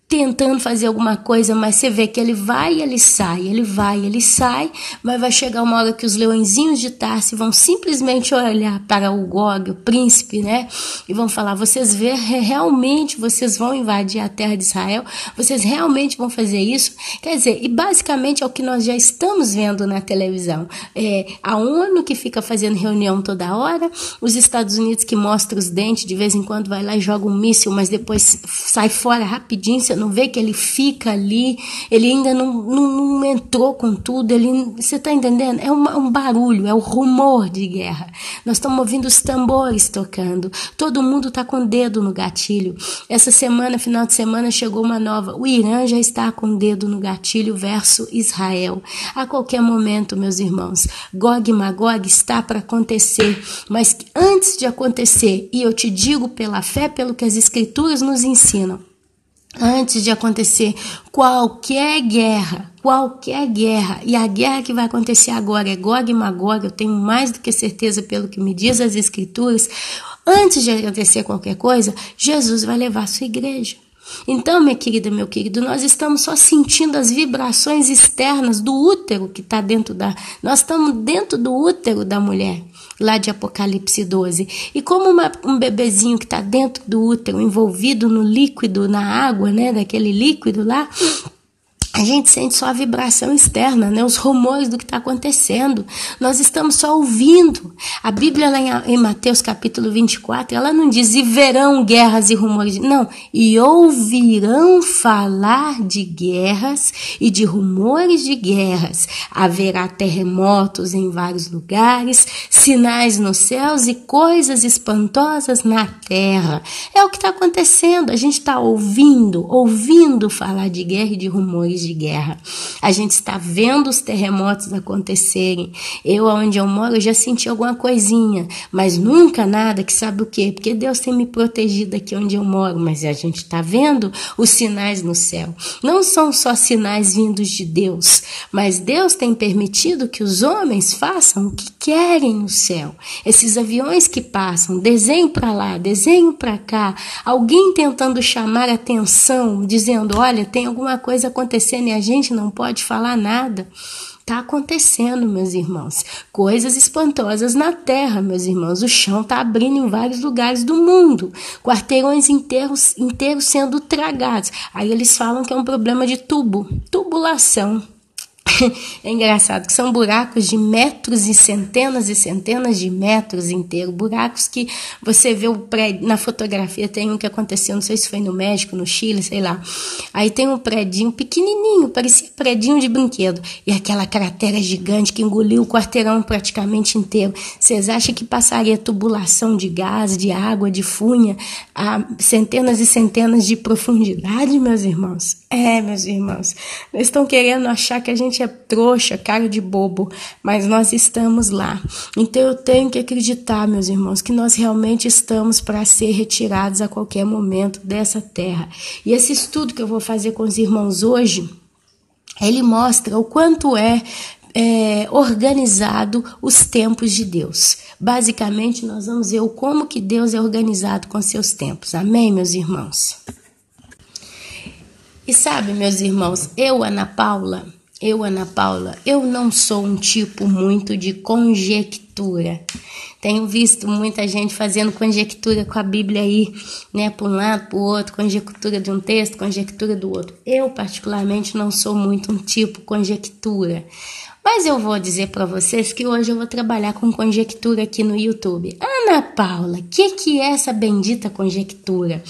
tentando fazer alguma coisa, mas você vê que ele vai e ele sai, ele vai e ele sai, mas vai chegar uma hora que os leõezinhos de Tarso vão simplesmente olhar para o Gog, o príncipe, né? E vão falar, vocês realmente vocês vão invadir a terra de Israel? Vocês realmente vão fazer isso? Quer dizer, e basicamente é o que nós já estamos vendo na televisão. A ONU que fica fazendo reunião toda hora, os Estados Unidos que mostra os dentes, de vez em quando vai lá e joga um míssil, mas depois sai fora rapidinho, você não vê que ele fica ali, ele ainda não entrou com tudo, você está entendendo? É um barulho, é o rumor de guerra. Nós estamos ouvindo os tambores tocando, todo mundo está com o dedo no gatilho. Essa semana, final de semana, chegou uma nova, o Irã já está com o dedo no gatilho versus Israel. A qualquer momento, meus irmãos, Gog e Magog está para acontecer, mas antes de acontecer, e eu te digo pela fé, pelo que as escrituras nos ensinam, antes de acontecer qualquer guerra, e a guerra que vai acontecer agora é Gog e Magog, eu tenho mais do que certeza pelo que me diz as escrituras, antes de acontecer qualquer coisa, Jesus vai levar a sua igreja. Então, minha querida, meu querido, nós estamos só sentindo as vibrações externas do útero que está nós estamos dentro do útero da mulher, lá de Apocalipse 12. E como um bebezinho que está dentro do útero, envolvido no líquido, na água, né, daquele líquido lá, a gente sente só a vibração externa, né? Os rumores do que está acontecendo. Nós estamos só ouvindo. A Bíblia lá em Mateus capítulo 24, ela não diz, e verão guerras e rumores. Não, e ouvirão falar de guerras e de rumores de guerras. Haverá terremotos em vários lugares, sinais nos céus e coisas espantosas na terra. É o que está acontecendo. A gente está ouvindo falar de guerra e de rumores de guerra. A gente está vendo os terremotos acontecerem. Eu, onde eu moro, eu já senti alguma coisinha, mas nunca nada que sabe o quê? Porque Deus tem me protegido aqui onde eu moro, mas a gente está vendo os sinais no céu. Não são só sinais vindos de Deus, mas Deus tem permitido que os homens façam o que querem no céu. Esses aviões que passam, desenho para lá, desenho para cá, alguém tentando chamar atenção, dizendo, olha, tem alguma coisa acontecendo e a gente não pode falar nada. Está acontecendo, meus irmãos, coisas espantosas na terra, meus irmãos. O chão está abrindo em vários lugares do mundo, quarteirões inteiros sendo tragados. Aí eles falam que é um problema de tubulação. É engraçado que são buracos de metros e centenas de metros inteiros. Buracos que você vê o prédio, na fotografia tem um que aconteceu, não sei se foi no México, no Chile, sei lá. Aí tem um predinho pequenininho, parecia predinho de brinquedo. E aquela cratera gigante que engoliu o quarteirão praticamente inteiro. Vocês acham que passaria tubulação de gás, de água, de funha a centenas e centenas de profundidade, meus irmãos? Meus irmãos, eles estão querendo achar que a gente é trouxa, cara de bobo, mas nós estamos lá. Então eu tenho que acreditar, meus irmãos, que nós realmente estamos para ser retirados a qualquer momento dessa terra. E esse estudo que eu vou fazer com os irmãos hoje, ele mostra o quanto é organizado os tempos de Deus. Basicamente, nós vamos ver como que Deus é organizado com seus tempos. Amém, meus irmãos? E sabe, meus irmãos, eu, Ana Paula, eu não sou um tipo muito de conjectura. Tenho visto muita gente fazendo conjectura com a Bíblia aí, né, para um lado, para o outro, conjectura de um texto, conjectura do outro. Eu, particularmente, não sou muito um tipo conjectura. Mas eu vou dizer para vocês que hoje eu vou trabalhar com conjectura aqui no YouTube. Ana Paula, que é essa bendita conjectura?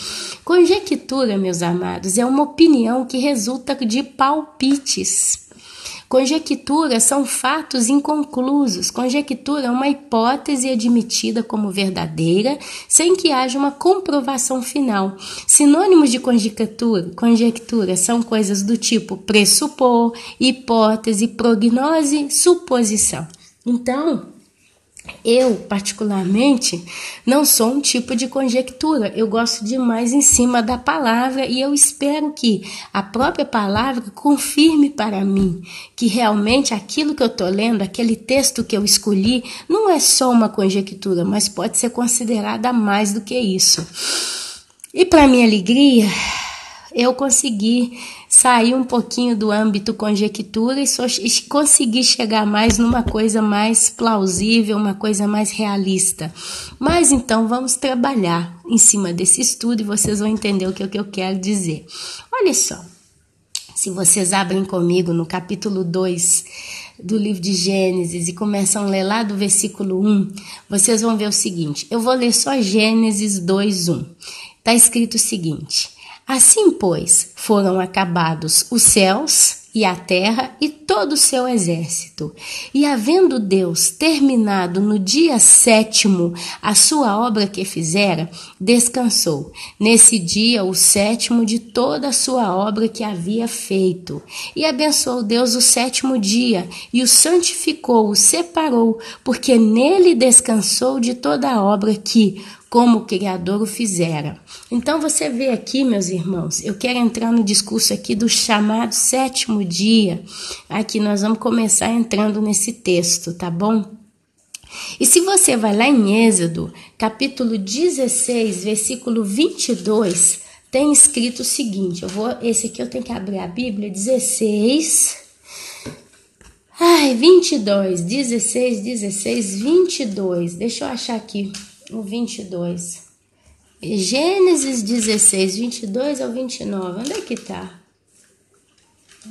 Conjectura, meus amados, é uma opinião que resulta de palpites. Conjecturas são fatos inconclusos. Conjectura é uma hipótese admitida como verdadeira, sem que haja uma comprovação final. Sinônimos de conjectura são coisas do tipo pressupor, hipótese, prognose, suposição. Então, eu, particularmente, não sou um tipo de conjectura. Eu gosto demais em cima da palavra e eu espero que a própria palavra confirme para mim que realmente aquilo que eu estou lendo, aquele texto que eu escolhi, não é só uma conjectura, mas pode ser considerada mais do que isso. E para minha alegria, eu consegui sair um pouquinho do âmbito conjectura e consegui chegar mais numa coisa mais plausível, uma coisa mais realista. Mas então vamos trabalhar em cima desse estudo e vocês vão entender o que eu quero dizer. Olha só, se vocês abrem comigo no capítulo 2 do livro de Gênesis e começam a ler lá do versículo 1, vocês vão ver o seguinte, eu vou ler só Gênesis 2:1. Está escrito o seguinte: assim, pois, foram acabados os céus e a terra e todo o seu exército. E havendo Deus terminado no dia 7º a sua obra que fizera, descansou. Nesse dia, o 7º de toda a sua obra que havia feito. E abençoou Deus o 7º dia, e o santificou, o separou, porque nele descansou de toda a obra que, como o Criador o fizera. Então você vê aqui, meus irmãos, eu quero entrar no discurso aqui do chamado 7º dia. Aqui nós vamos começar entrando nesse texto, tá bom? E se você vai lá em Êxodo, capítulo 16, versículo 22, tem escrito o seguinte, esse aqui eu tenho que abrir a Bíblia, 22, 22, deixa eu achar aqui. O 22. Gênesis 16, 22 ao 29. Onde é que tá?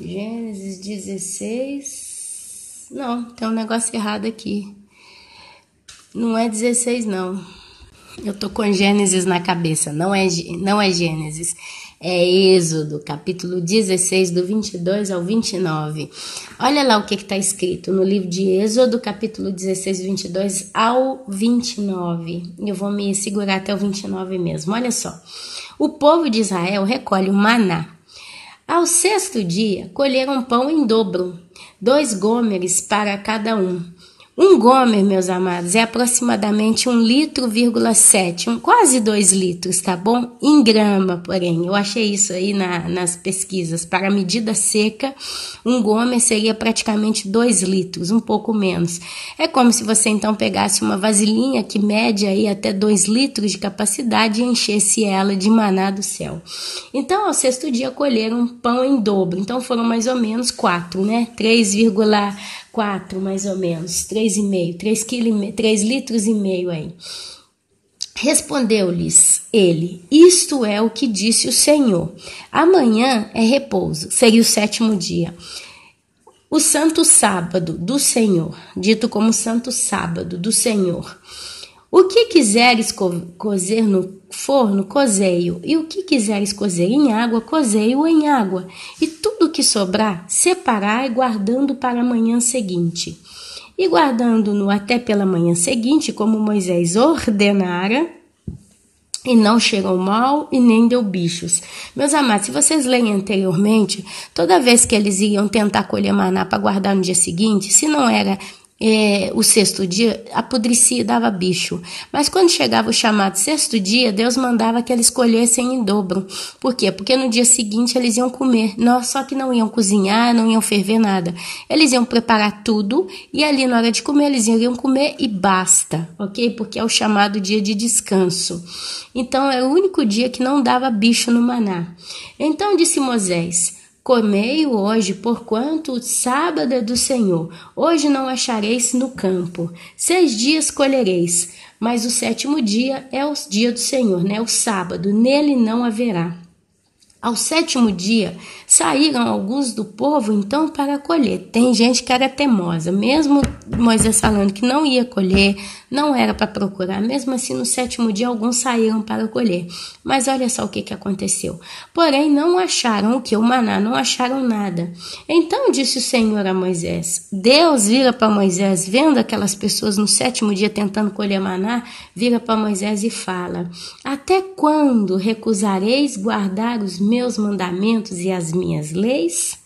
Gênesis 16. Não, tem um negócio errado aqui. Não é 16, não. Eu tô com Gênesis na cabeça. Não é Gênesis. É Êxodo, capítulo 16, do 22 ao 29. Olha lá o que está escrito no livro de Êxodo, capítulo 16, 22 ao 29. Eu vou me segurar até o 29 mesmo. Olha só. O povo de Israel recolhe o maná. Ao 6º dia, colheram pão em dobro, 2 gômeres para cada um. Um gomer, meus amados, é aproximadamente 1,7 litro, quase 2 litros, tá bom? Em grama, porém, eu achei isso aí nas pesquisas. Para a medida seca, um gomer seria praticamente 2 litros, um pouco menos. É como se você então pegasse uma vasilhinha que mede aí até 2 litros de capacidade e enchesse ela de maná do céu. Então, ao 6º dia, colheram pão em dobro. Então, foram mais ou menos 4, né? 3,4 mais ou menos, 3 litros e meio aí. Respondeu-lhes ele, isto é o que disse o Senhor, amanhã é repouso, seria o 7º dia. O Santo Sábado do Senhor, dito como Santo Sábado do Senhor. O que quiseres cozer no forno, cozei-o, e o que quiseres cozer em água, cozei-o em água. E tudo que sobrar, separai, guardando para a manhã seguinte. E guardando-no até pela manhã seguinte, como Moisés ordenara, e não cheirou mal e nem deu bichos. Meus amados, se vocês leem anteriormente, toda vez que eles iam tentar colher maná para guardar no dia seguinte, se não era o sexto dia, apodrecia e dava bicho. Mas quando chegava o chamado sexto dia, Deus mandava que eles colhessem em dobro. Por quê? Porque no dia seguinte eles iam comer. Só que não iam cozinhar, não iam ferver nada. Eles iam preparar tudo e ali na hora de comer eles iriam comer e basta, ok? Porque é o chamado dia de descanso. Então é o único dia que não dava bicho no maná. Então disse Moisés: comei-o hoje, porquanto o sábado é do Senhor. Hoje não achareis no campo. 6 dias colhereis, mas o 7º dia é o dia do Senhor, né? O sábado, nele não haverá. Ao 7º dia, saíram alguns do povo, então, para colher. Tem gente que era teimosa, mesmo Moisés falando que não ia colher, não era para procurar. Mesmo assim, no 7º dia, alguns saíram para colher. Mas olha só o que aconteceu. Porém, não acharam o que? O maná, não acharam nada. Então, disse o Senhor a Moisés. Deus vira para Moisés, vendo aquelas pessoas no 7º dia tentando colher maná, vira para Moisés e fala: até quando recusareis guardar os meus mandamentos e as minhas leis?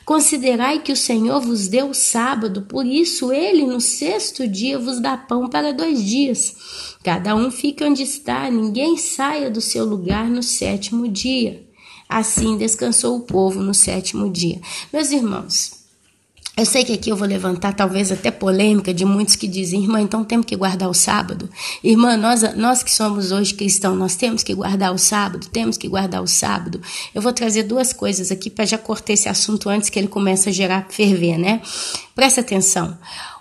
Considerai que o Senhor vos deu o sábado, por isso ele no 6º dia vos dá pão para 2 dias. Cada um fique onde está, ninguém saia do seu lugar no 7º dia. Assim descansou o povo no 7º dia. Meus irmãos, eu sei que aqui eu vou levantar talvez até polêmica de muitos que dizem: irmã, então temos que guardar o sábado. Irmã, nós que somos hoje cristãos, nós temos que guardar o sábado, temos que guardar o sábado. Eu vou trazer 2 coisas aqui para já cortar esse assunto antes que ele comece a gerar ferver, né? Presta atenção.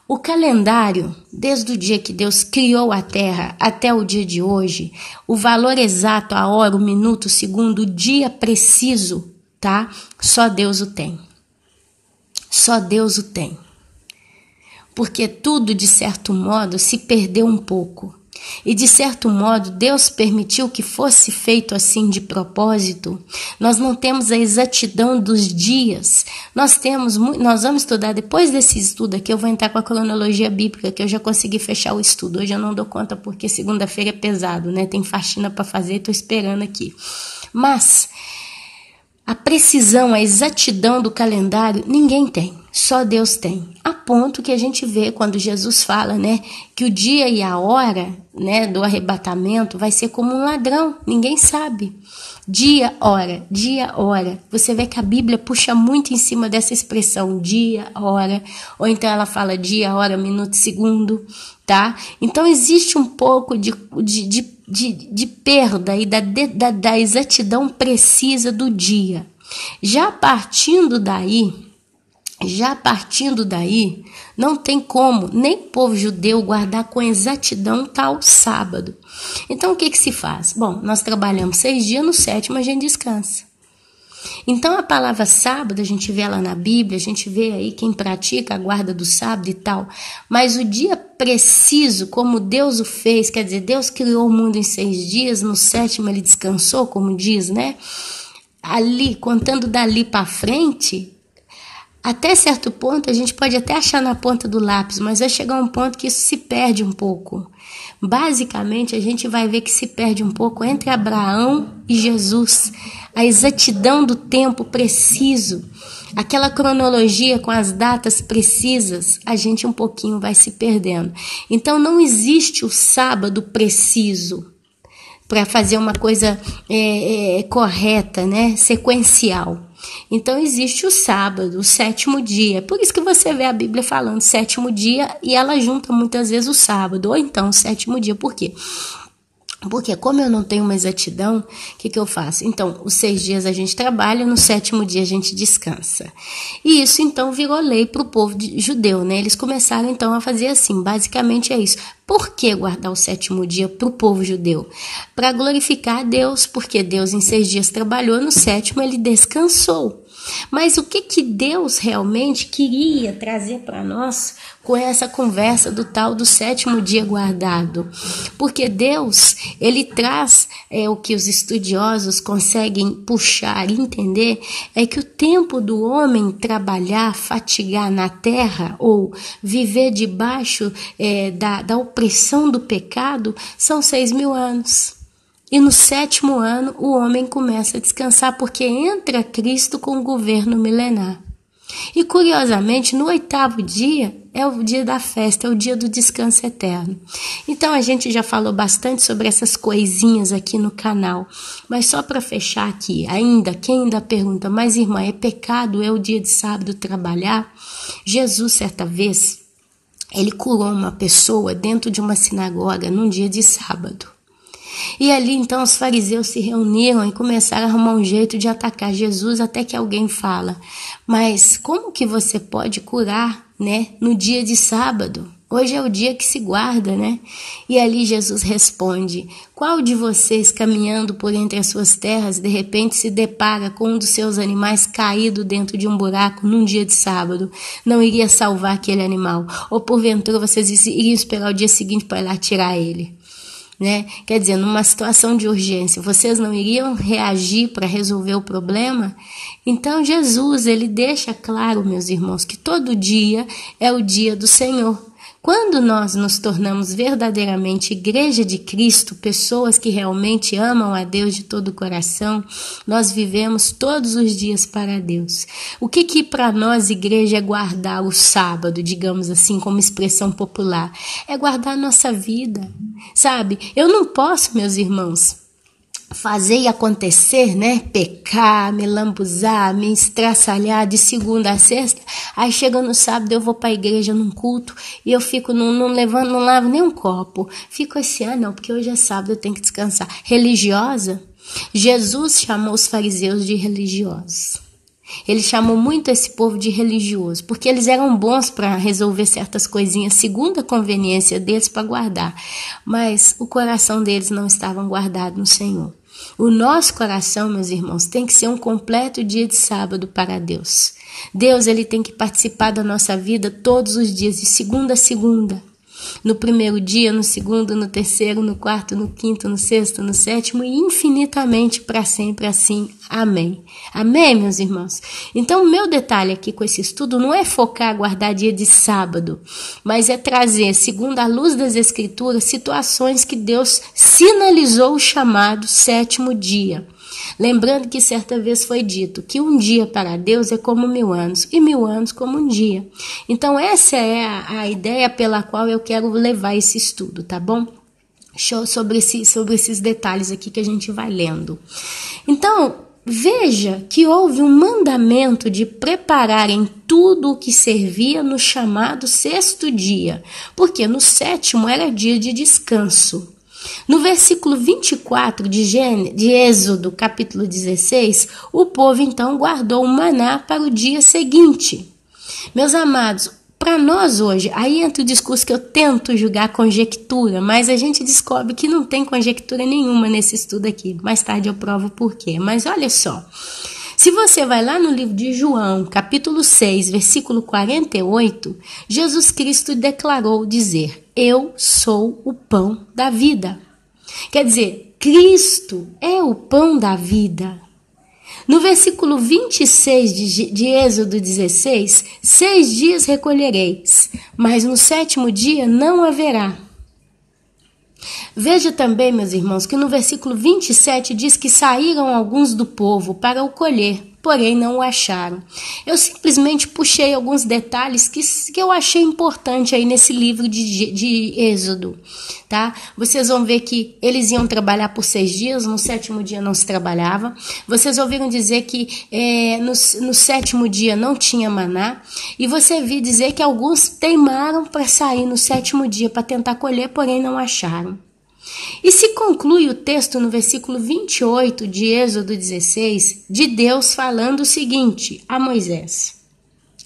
O calendário, desde o dia que Deus criou a terra até o dia de hoje, o valor exato, a hora, o minuto, o segundo, o dia preciso, tá? Só Deus o tem. Só Deus o tem. Porque tudo, de certo modo, se perdeu um pouco. E, de certo modo, Deus permitiu que fosse feito assim de propósito. Nós não temos a exatidão dos dias. Nós vamos estudar, depois desse estudo aqui, eu vou entrar com a cronologia bíblica, que eu já consegui fechar o estudo. Hoje eu não dou conta porque segunda-feira é pesado, né? Tem faxina para fazer, estou esperando aqui. Mas a precisão, a exatidão do calendário, ninguém tem, só Deus tem. A ponto que a gente vê quando Jesus fala, né, que o dia e a hora, né, do arrebatamento vai ser como um ladrão, ninguém sabe. Dia, hora, dia, hora. Você vê que a Bíblia puxa muito em cima dessa expressão, dia, hora, ou então ela fala dia, hora, minuto, segundo, tá? Então existe um pouco de perda e da exatidão precisa do dia. Já partindo daí, não tem como nem o povo judeu guardar com exatidão tal sábado. Então o que se faz? Bom, nós trabalhamos 6 dias, no 7º a gente descansa. Então a palavra sábado, a gente vê ela na Bíblia, a gente vê aí quem pratica a guarda do sábado e tal, mas o dia preciso, como Deus o fez, quer dizer, Deus criou o mundo em 6 dias, no 7º ele descansou, como diz, né? Ali, contando dali para frente, até certo ponto a gente pode até achar na ponta do lápis, mas vai chegar um ponto que isso se perde um pouco. Basicamente, a gente vai ver que se perde um pouco entre Abraão e Jesus. A exatidão do tempo preciso, aquela cronologia com as datas precisas, a gente um pouquinho vai se perdendo. Então, não existe o sábado preciso para fazer uma coisa correta, né? Sequencial. Então existe o sábado, o 7º dia. Por isso que você vê a Bíblia falando 7º dia e ela junta muitas vezes o sábado, ou então o 7º dia. Por quê? Porque como eu não tenho uma exatidão, o que eu faço? Então, os 6 dias a gente trabalha, no 7º dia a gente descansa. E isso então virou lei para o povo judeu, né? Eles começaram então a fazer assim, basicamente é isso. Por que guardar o 7º dia para o povo judeu? Para glorificar a Deus, porque Deus em 6 dias trabalhou, no 7º ele descansou. Mas o que Deus realmente queria trazer para nós com essa conversa do tal do sétimo dia guardado? Porque Deus, ele traz o que os estudiosos conseguem puxar e entender, é que o tempo do homem trabalhar, fatigar na terra ou viver debaixo da opressão do pecado são 6.000 anos. E no 7º ano o homem começa a descansar porque entra Cristo com o governo milenar. E curiosamente no 8º dia é o dia da festa, é o dia do descanso eterno. Então a gente já falou bastante sobre essas coisinhas aqui no canal. Mas só para fechar aqui, quem ainda pergunta, mas irmã, é pecado o dia de sábado trabalhar? Jesus certa vez, ele curou uma pessoa dentro de uma sinagoga num dia de sábado. E ali então os fariseus se reuniram e começaram a arrumar um jeito de atacar Jesus, até que alguém fala, mas como que você pode curar, no dia de sábado? Hoje é o dia que se guarda, E ali Jesus responde, qual de vocês caminhando por entre as suas terras, de repente se depara com um dos seus animais caído dentro de um buraco num dia de sábado? Não iria salvar aquele animal? Ou porventura vocês iriam esperar o dia seguinte para ir lá tirar ele? Quer dizer, numa situação de urgência, vocês não iriam reagir para resolver o problema? Então Jesus, ele deixa claro, meus irmãos, que todo dia é o dia do Senhor. Quando nós nos tornamos verdadeiramente igreja de Cristo, pessoas que realmente amam a Deus de todo o coração, nós vivemos todos os dias para Deus. O que para nós, igreja, é guardar o sábado, digamos assim, como expressão popular? É guardar a nossa vida, sabe? Eu não posso, meus irmãos, fazer e acontecer, pecar, me lambuzar, me estraçalhar de segunda a sexta, aí chega no sábado eu vou para a igreja num culto e eu fico, não lavo nem um copo, fico assim, não, porque hoje é sábado, eu tenho que descansar. Religiosa? Jesus chamou os fariseus de religiosos. Ele chamou muito esse povo de religioso, porque eles eram bons para resolver certas coisinhas segundo a conveniência deles para guardar, mas o coração deles não estava guardado no Senhor. O nosso coração, meus irmãos, tem que ser um completo dia de sábado para Deus. Deus, ele tem que participar da nossa vida todos os dias, de segunda a segunda. No primeiro dia, no segundo, no terceiro, no quarto, no quinto, no sexto, no sétimo e infinitamente para sempre assim. Amém. Amém, meus irmãos? Então, o meu detalhe aqui com esse estudo não é focar guardar dia de sábado, mas é trazer, segundo a luz das Escrituras, situações que Deus sinalizou o chamado 7º dia. Lembrando que certa vez foi dito que um dia para Deus é como 1000 anos e 1000 anos como um dia. Então essa é a ideia pela qual eu quero levar esse estudo, tá bom? Show sobre esses detalhes aqui que a gente vai lendo. Então, veja que houve um mandamento de prepararem tudo o que servia no chamado 6º dia, porque no 7º era dia de descanso. No versículo 24 de Êxodo, capítulo 16, o povo então guardou o maná para o dia seguinte. Meus amados, para nós hoje, aí entra o discurso que eu tento julgar conjectura, mas a gente descobre que não tem conjectura nenhuma nesse estudo aqui. Mais tarde eu provo por quê. Mas olha só, se você vai lá no livro de João, capítulo 6, versículo 48, Jesus Cristo declarou dizer, eu sou o pão da vida. Quer dizer, Cristo é o pão da vida. No versículo 26 de Êxodo 16, 6 dias recolhereis, mas no 7º dia não haverá. Veja também, meus irmãos, que no versículo 27 diz que saíram alguns do povo para o colher, porém não o acharam. Eu simplesmente puxei alguns detalhes que eu achei importante aí nesse livro de Êxodo, tá? Vocês vão ver que eles iam trabalhar por 6 dias, no 7º dia não se trabalhava. Vocês ouviram dizer que no 7º dia não tinha maná, e você viu dizer que alguns teimaram para sair no 7º dia para tentar colher, porém não acharam. E se conclui o texto no versículo 28 de Êxodo 16, de Deus falando o seguinte a Moisés: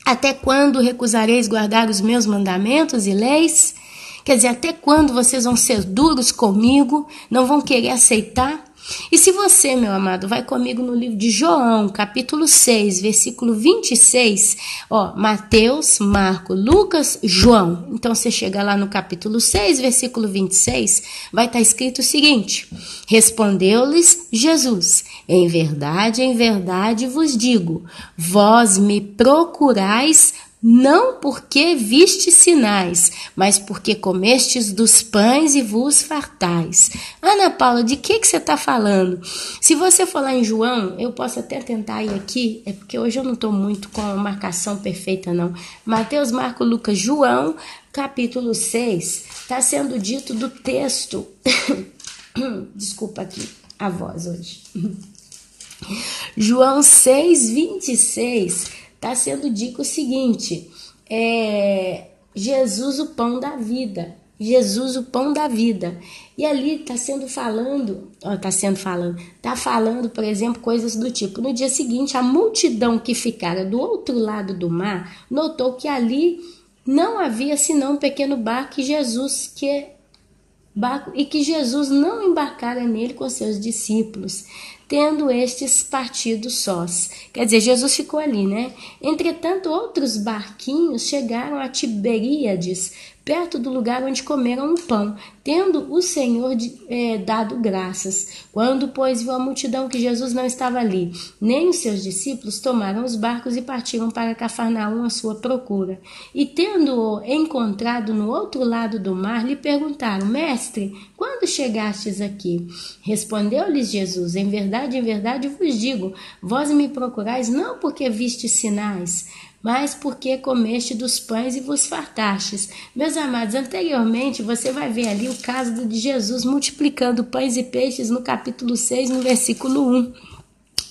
até quando recusareis guardar os meus mandamentos e leis? Quer dizer, até quando vocês vão ser duros comigo, não vão querer aceitar? E se você, meu amado, vai comigo no livro de João, capítulo 6, versículo 26, Mateus, Marcos, Lucas, João. Então, você chega lá no capítulo 6, versículo 26, vai estar escrito o seguinte: respondeu-lhes Jesus: em verdade vos digo, vós me procurais não porque vistes sinais, mas porque comestes dos pães e vos fartais. Ana Paula, de que você está falando? Se você for lá em João, eu posso até tentar ir aqui, é porque hoje eu não estou muito com a marcação perfeita, não. Mateus, Marcos, Lucas, João, capítulo 6, está sendo dito do texto. Desculpa aqui a voz hoje. João 6, 26. Está sendo dito o seguinte: Jesus, o pão da vida. Jesus, o pão da vida. E ali está falando, por exemplo, coisas do tipo: no dia seguinte, a multidão que ficara do outro lado do mar notou que ali não havia senão um pequeno barco e que Jesus não embarcara nele com seus discípulos, tendo estes partido sós. Quer dizer, Jesus ficou ali, né? Entretanto, outros barquinhos chegaram a Tiberíades, perto do lugar onde comeram o pão, tendo o Senhor dado graças. Quando, pois, viu a multidão que Jesus não estava ali, nem os seus discípulos, tomaram os barcos e partiram para Cafarnaum à sua procura. E, tendo-o encontrado no outro lado do mar, lhe perguntaram: mestre, quando chegastes aqui? Respondeu-lhes Jesus: em verdade vos digo, vós me procurais não porque vistes sinais, mas porque comeste dos pães e vos fartastes. Meus amados, anteriormente você vai ver ali o caso de Jesus multiplicando pães e peixes no capítulo 6, no versículo 1.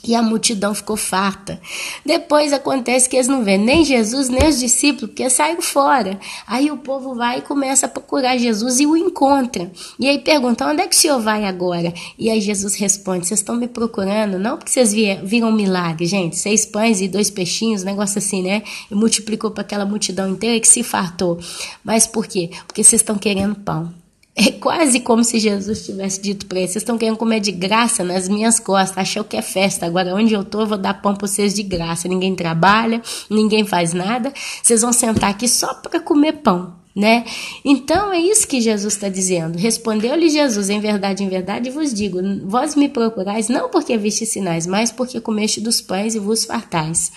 E a multidão ficou farta. Depois acontece que eles não vêem nem Jesus, nem os discípulos, porque saíram fora. Aí o povo vai e começa a procurar Jesus e o encontra. E aí pergunta: onde é que o senhor vai agora? E aí Jesus responde: vocês estão me procurando não porque vocês viram um milagre, gente. 6 pães e 2 peixinhos, negócio assim, né? E multiplicou para aquela multidão inteira que se fartou. Mas por quê? Porque vocês estão querendo pão. É quase como se Jesus tivesse dito para eles: vocês estão querendo comer de graça nas minhas costas, achou que é festa, agora onde eu estou eu vou dar pão para vocês de graça, ninguém trabalha, ninguém faz nada, vocês vão sentar aqui só para comer pão, né? Então é isso que Jesus está dizendo. Respondeu-lhe Jesus: em verdade vos digo, vós me procurais não porque vistes sinais, mas porque comeste dos pães e vos fartais.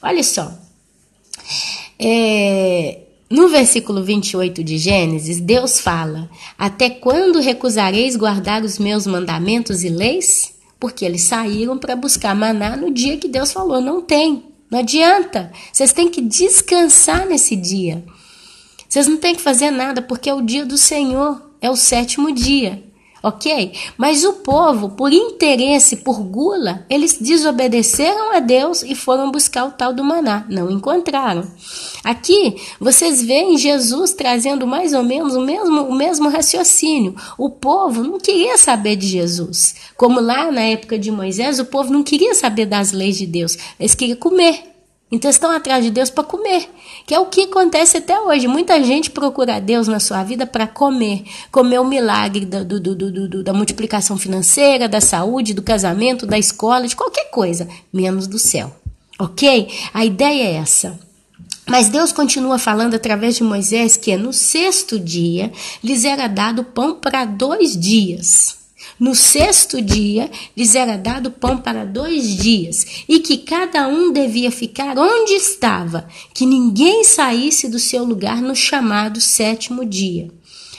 Olha só, no versículo 28 de Gênesis, Deus fala: até quando recusareis guardar os meus mandamentos e leis? Porque eles saíram para buscar maná no dia que Deus falou: não adianta, vocês têm que descansar nesse dia. Vocês não têm que fazer nada, porque é o dia do Senhor, é o 7º dia. Ok? Mas o povo, por interesse, por gula, eles desobedeceram a Deus e foram buscar o tal do maná. Não encontraram. Aqui, vocês veem Jesus trazendo mais ou menos o mesmo raciocínio. O povo não queria saber de Jesus. Como lá na época de Moisés, o povo não queria saber das leis de Deus. Eles queriam comer. Então estão atrás de Deus para comer, que é o que acontece até hoje. Muita gente procura Deus na sua vida para comer o milagre da multiplicação financeira, da saúde, do casamento, da escola, de qualquer coisa, menos do céu, ok? A ideia é essa. Mas Deus continua falando através de Moisés que no 6º dia lhes era dado pão para 2 dias. No 6º dia, lhes era dado pão para 2 dias, e que cada um devia ficar onde estava, que ninguém saísse do seu lugar no chamado 7º dia.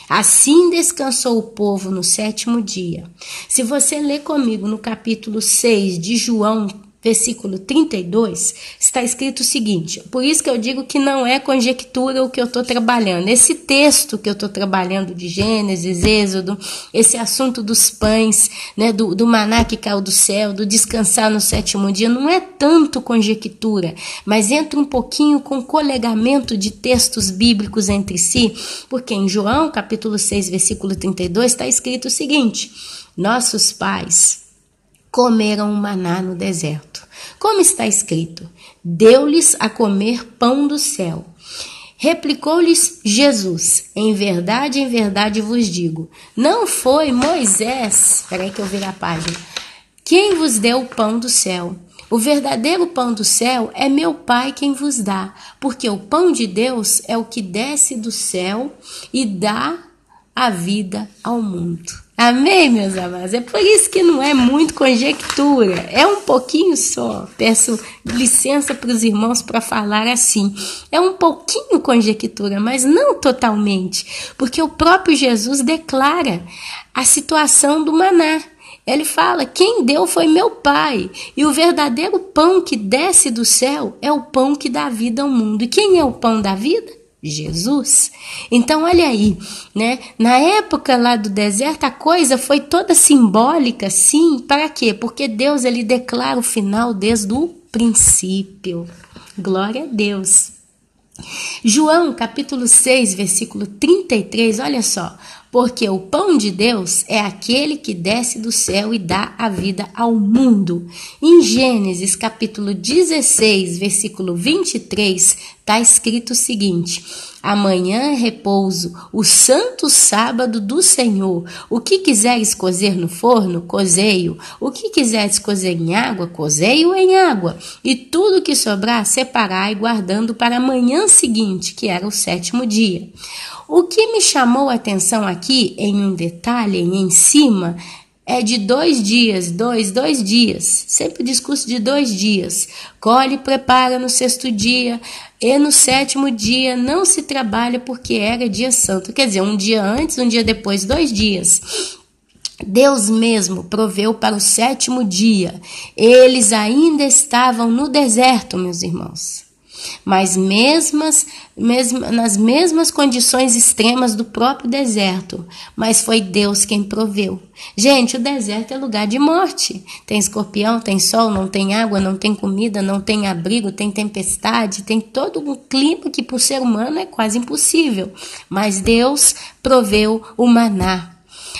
Assim descansou o povo no 7º dia. Se você ler comigo no capítulo 6 de João, versículo 32, está escrito o seguinte: por isso que eu digo que não é conjectura o que eu estou trabalhando. Esse texto que eu estou trabalhando de Gênesis, Êxodo, esse assunto dos pães, né, do maná que caiu do céu, do descansar no 7º dia, não é tanto conjectura, mas entra um pouquinho com colegamento de textos bíblicos entre si, porque em João, capítulo 6, versículo 32, está escrito o seguinte: nossos pais comeram maná no deserto. Como está escrito: deu-lhes a comer pão do céu. Replicou-lhes Jesus: em verdade vos digo, não foi Moisés, peraí que eu viro a página, quem vos deu o pão do céu. O verdadeiro pão do céu é meu Pai quem vos dá, porque o pão de Deus é o que desce do céu e dá a vida ao mundo. Amém, meus amados? É por isso que não é muito conjectura, é um pouquinho só. Peço licença para os irmãos para falar assim. É um pouquinho conjectura, mas não totalmente, porque o próprio Jesus declara a situação do maná. Ele fala, quem deu foi meu Pai, e o verdadeiro pão que desce do céu é o pão que dá vida ao mundo. E quem é o pão da vida? Jesus. Então olha aí, né? Na época lá do deserto a coisa foi toda simbólica, sim, para quê? Porque Deus ele declara o final desde o princípio. Glória a Deus. João capítulo 6, versículo 33, olha só. Porque o pão de Deus é aquele que desce do céu e dá a vida ao mundo. Em Gênesis capítulo 16, versículo 23, está escrito o seguinte: amanhã é repouso, o santo sábado do Senhor. O que quiseres cozer no forno, cozei-o. O que quiseres cozer em água, cozei-o em água. E tudo que sobrar, separai, guardando para a manhã seguinte, que era o 7º dia. O que me chamou a atenção aqui, em um detalhe, em cima, é de 2 dias, dois dias. Sempre o discurso de 2 dias. Colhe e prepara no 6º dia, e no 7º dia não se trabalha porque era dia santo. Quer dizer, um dia antes, um dia depois, 2 dias. Deus mesmo proveu para o 7º dia. Eles ainda estavam no deserto, meus irmãos. Mas nas mesmas condições extremas do próprio deserto, mas foi Deus quem proveu. Gente, o deserto é lugar de morte. Tem escorpião, tem sol, não tem água, não tem comida, não tem abrigo, tem tempestade, tem todo um clima que para o ser humano é quase impossível. Mas Deus proveu o maná.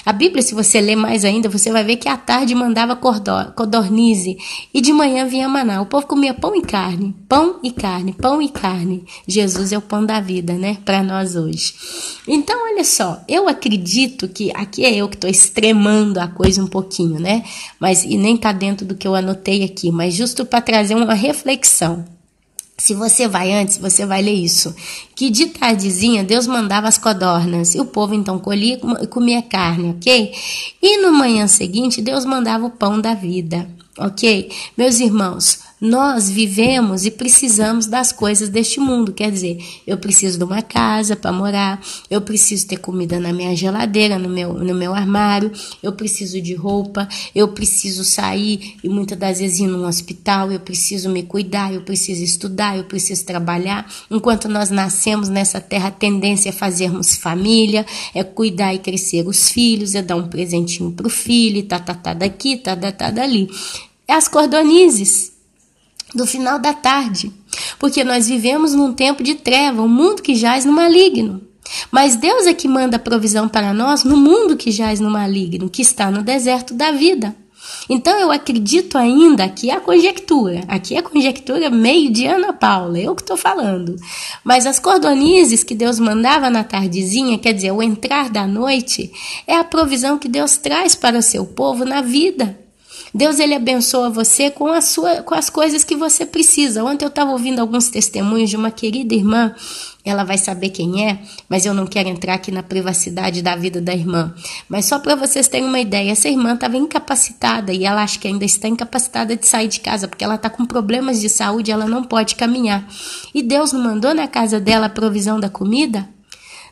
A Bíblia, se você ler mais ainda, você vai ver que à tarde mandava codornize e de manhã vinha maná. O povo comia pão e carne, pão e carne, pão e carne. Jesus é o pão da vida, né? Para nós hoje. Então, olha só, eu acredito que, aqui é eu que estou extremando a coisa um pouquinho, né? E nem está dentro do que eu anotei aqui, mas justo para trazer uma reflexão. Se você vai antes, você vai ler isso. Que de tardezinha Deus mandava as codornas e o povo então colhia e comia carne, ok? E no manhã seguinte Deus mandava o pão da vida, ok? Meus irmãos, nós vivemos e precisamos das coisas deste mundo, quer dizer, eu preciso de uma casa para morar, eu preciso ter comida na minha geladeira, no meu armário, eu preciso de roupa, eu preciso sair e muitas das vezes ir num hospital, eu preciso me cuidar, eu preciso estudar, eu preciso trabalhar. Enquanto nós nascemos nessa terra, a tendência é fazermos família, é cuidar e crescer os filhos, é dar um presentinho pro filho, tá daqui, tá dali. É as cordonizes do final da tarde, porque nós vivemos num tempo de treva, um mundo que jaz no maligno. Mas Deus é que manda provisão para nós no mundo que jaz no maligno, que está no deserto da vida. Então eu acredito ainda, aqui é a conjectura meio de Ana Paula, eu que estou falando. Mas as cordonizes que Deus mandava na tardezinha, quer dizer, o entrar da noite, é a provisão que Deus traz para o seu povo na vida. Deus ele abençoa você com as coisas que você precisa. Ontem eu estava ouvindo alguns testemunhos de uma querida irmã, ela vai saber quem é, mas eu não quero entrar aqui na privacidade da vida da irmã. Mas só para vocês terem uma ideia, essa irmã estava incapacitada e ela acha que ainda está incapacitada de sair de casa, porque ela está com problemas de saúde, ela não pode caminhar. E Deus não mandou na casa dela a provisão da comida?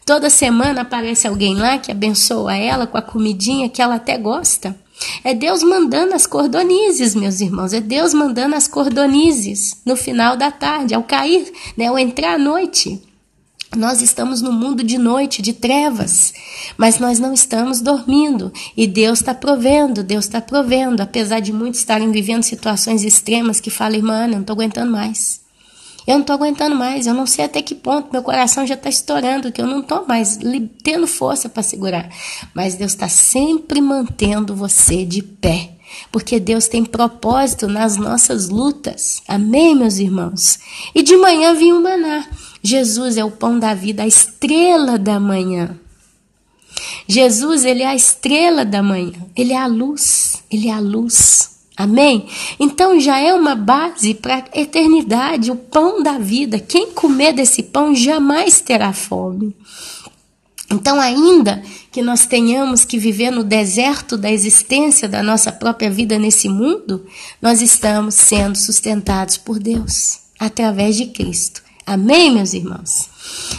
Toda semana aparece alguém lá que abençoa ela com a comidinha que ela até gosta. É Deus mandando as cordonizes, meus irmãos, é Deus mandando as cordonizes no final da tarde, ao cair, né, ao entrar à noite. Nós estamos no mundo de noite, de trevas, mas nós não estamos dormindo e Deus está provendo, apesar de muitos estarem vivendo situações extremas que falam, irmã, eu não estou aguentando mais. Eu não sei até que ponto, meu coração já está estourando, que eu não estou mais tendo força para segurar. Mas Deus está sempre mantendo você de pé. Porque Deus tem propósito nas nossas lutas. Amém, meus irmãos? E de manhã vinha o maná. Jesus é o pão da vida, a estrela da manhã. Jesus, ele é a estrela da manhã. Ele é a luz. Ele é a luz. Amém? Então já é uma base para a eternidade, o pão da vida. Quem comer desse pão jamais terá fome. Então, ainda que nós tenhamos que viver no deserto da existência da nossa própria vida nesse mundo, nós estamos sendo sustentados por Deus, através de Cristo. Amém, meus irmãos?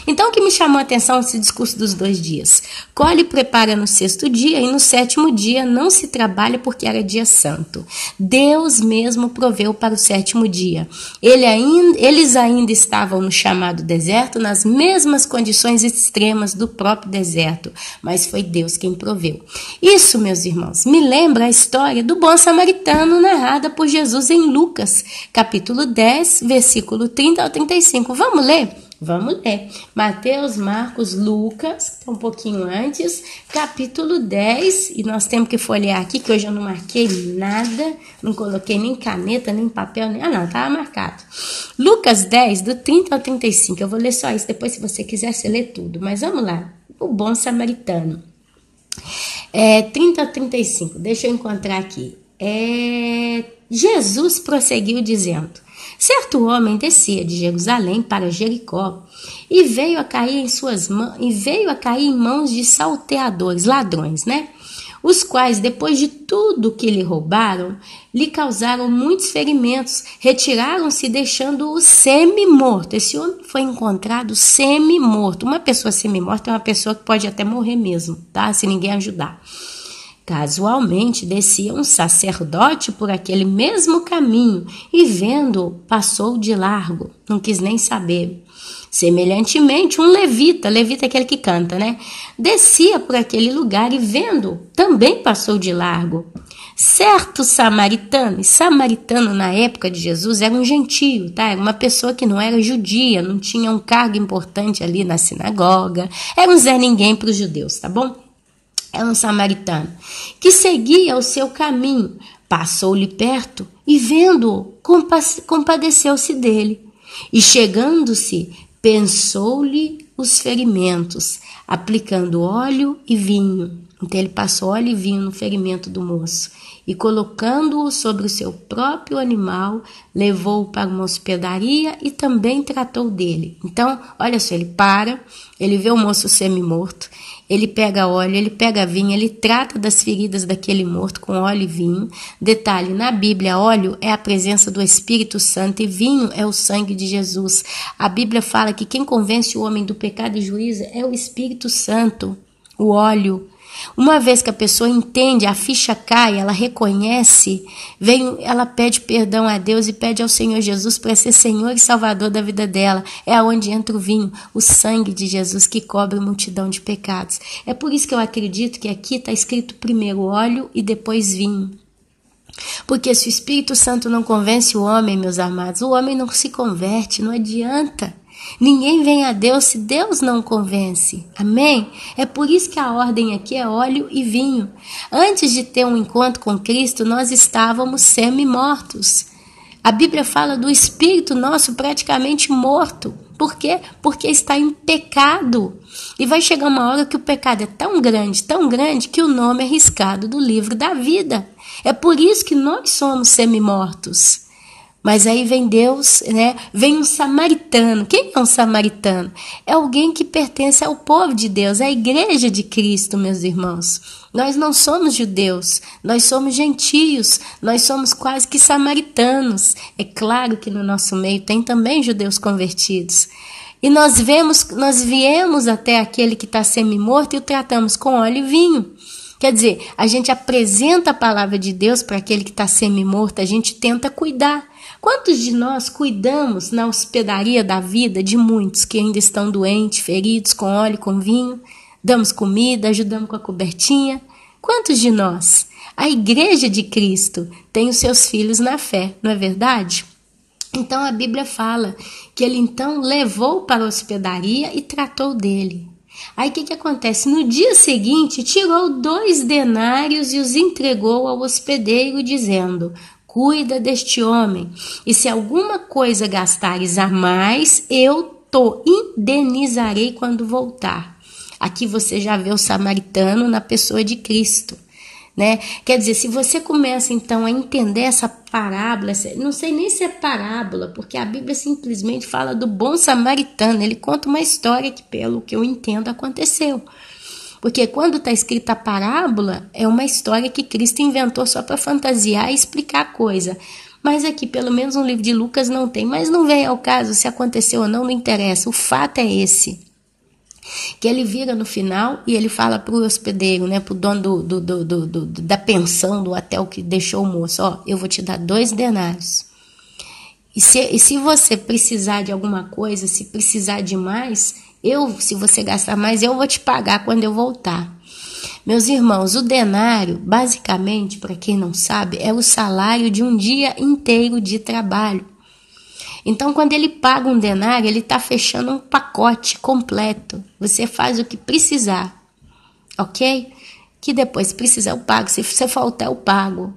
Então, o que me chamou a atenção esse discurso dos 2 dias? Colhe e prepara no 6º dia, e no 7º dia não se trabalha porque era dia santo. Deus mesmo proveu para o 7º dia. Eles ainda estavam no chamado deserto, nas mesmas condições extremas do próprio deserto, mas foi Deus quem proveu. Isso, meus irmãos, me lembra a história do bom samaritano narrada por Jesus em Lucas, capítulo 10, versículo 30 ao 35. Vamos ler? Vamos ler. Mateus, Marcos, Lucas, um pouquinho antes, capítulo 10, e nós temos que folhear aqui, que hoje eu não marquei nada, não coloquei nem caneta, nem papel, nem... não, estava marcado. Lucas 10, do 30 ao 35, eu vou ler só isso, depois se você quiser você lê tudo, mas vamos lá. O bom samaritano. 30 ao 35, deixa eu encontrar aqui. Jesus prosseguiu dizendo: certo homem descia de Jerusalém para Jericó e veio a cair em mãos de salteadores, ladrões, né? Os quais, depois de tudo que lhe roubaram, lhe causaram muitos ferimentos, retiraram-se deixando-o semi-morto. Esse homem foi encontrado semi-morto. Uma pessoa semi-morta é uma pessoa que pode até morrer mesmo, tá? Se ninguém ajudar. Casualmente descia um sacerdote por aquele mesmo caminho e, vendo-o, passou de largo, não quis nem saber. Semelhantemente, um levita é aquele que canta, né? Descia por aquele lugar e, vendo-o, também passou de largo. Certo samaritano, e samaritano na época de Jesus era um gentio, tá? Era uma pessoa que não era judia, não tinha um cargo importante ali na sinagoga, era um Zé Ninguém para os judeus, tá bom? Era um samaritano que seguia o seu caminho, passou-lhe perto e, vendo-o, compadeceu-se dele. E, chegando-se, pensou-lhe os ferimentos, aplicando óleo e vinho. Então, ele passou óleo e vinho no ferimento do moço e, colocando-o sobre o seu próprio animal, levou-o para uma hospedaria e também tratou dele. Então, olha só, ele vê o moço semi-morto, ele pega óleo, ele pega vinho, ele trata das feridas daquele morto com óleo e vinho. Detalhe, na Bíblia, óleo é a presença do Espírito Santo e vinho é o sangue de Jesus. A Bíblia fala que quem convence o homem do pecado e juízo é o Espírito Santo, o óleo. Uma vez que a pessoa entende, a ficha cai, ela reconhece, ela pede perdão a Deus e pede ao Senhor Jesus para ser Senhor e Salvador da vida dela. É aonde entra o vinho, o sangue de Jesus que cobre multidão de pecados. É por isso que eu acredito que aqui está escrito primeiro óleo e depois vinho. Porque se o Espírito Santo não convence o homem, meus amados, o homem não se converte, não adianta. Ninguém vem a Deus se Deus não convence. Amém? É por isso que a ordem aqui é óleo e vinho. Antes de ter um encontro com Cristo, nós estávamos semi-mortos. A Bíblia fala do espírito nosso praticamente morto. Por quê? Porque está em pecado. E vai chegar uma hora que o pecado é tão grande, que o nome é riscado do livro da vida. É por isso que nós somos semi-mortos. Mas aí vem Deus, né? Vem um samaritano. Quem é um samaritano? É alguém que pertence ao povo de Deus, à igreja de Cristo, meus irmãos. Nós não somos judeus, nós somos gentios, nós somos quase que samaritanos. É claro que no nosso meio tem também judeus convertidos. E nós viemos até aquele que está semi-morto e o tratamos com óleo e vinho. Quer dizer, a gente apresenta a palavra de Deus para aquele que está semi-morto, a gente tenta cuidar. Quantos de nós cuidamos na hospedaria da vida de muitos que ainda estão doentes, feridos, com óleo e com vinho? Damos comida, ajudamos com a cobertinha? Quantos de nós? A igreja de Cristo tem os seus filhos na fé, não é verdade? Então a Bíblia fala que ele então levou para a hospedaria e tratou dele. Aí o que acontece? No dia seguinte, tirou 2 denários e os entregou ao hospedeiro, dizendo: cuida deste homem, e se alguma coisa gastares a mais, eu te indenizarei quando voltar. Aqui você já vê o samaritano na pessoa de Cristo, né? Quer dizer, se você começa então a entender essa parábola, não sei nem se é parábola, porque a Bíblia simplesmente fala do bom samaritano, ele conta uma história que, pelo que eu entendo, aconteceu. Porque quando está escrita a parábola, é uma história que Cristo inventou só para fantasiar e explicar a coisa. Mas aqui, pelo menos no livro de Lucas, não tem. Mas não vem ao caso, se aconteceu ou não, não interessa. O fato é esse. Que ele vira no final e ele fala para o hospedeiro, né, para o dono da pensão, do hotel que deixou o moço: ó, eu vou te dar 2 denários. E se você precisar de alguma coisa, se precisar de mais, se você gastar mais, eu vou te pagar quando eu voltar. Meus irmãos, o denário, basicamente, para quem não sabe, é o salário de um dia inteiro de trabalho. Então, quando ele paga um denário, ele está fechando um pacote completo. Você faz o que precisar, ok? Que depois, se precisar, eu pago. Se você faltar, eu pago.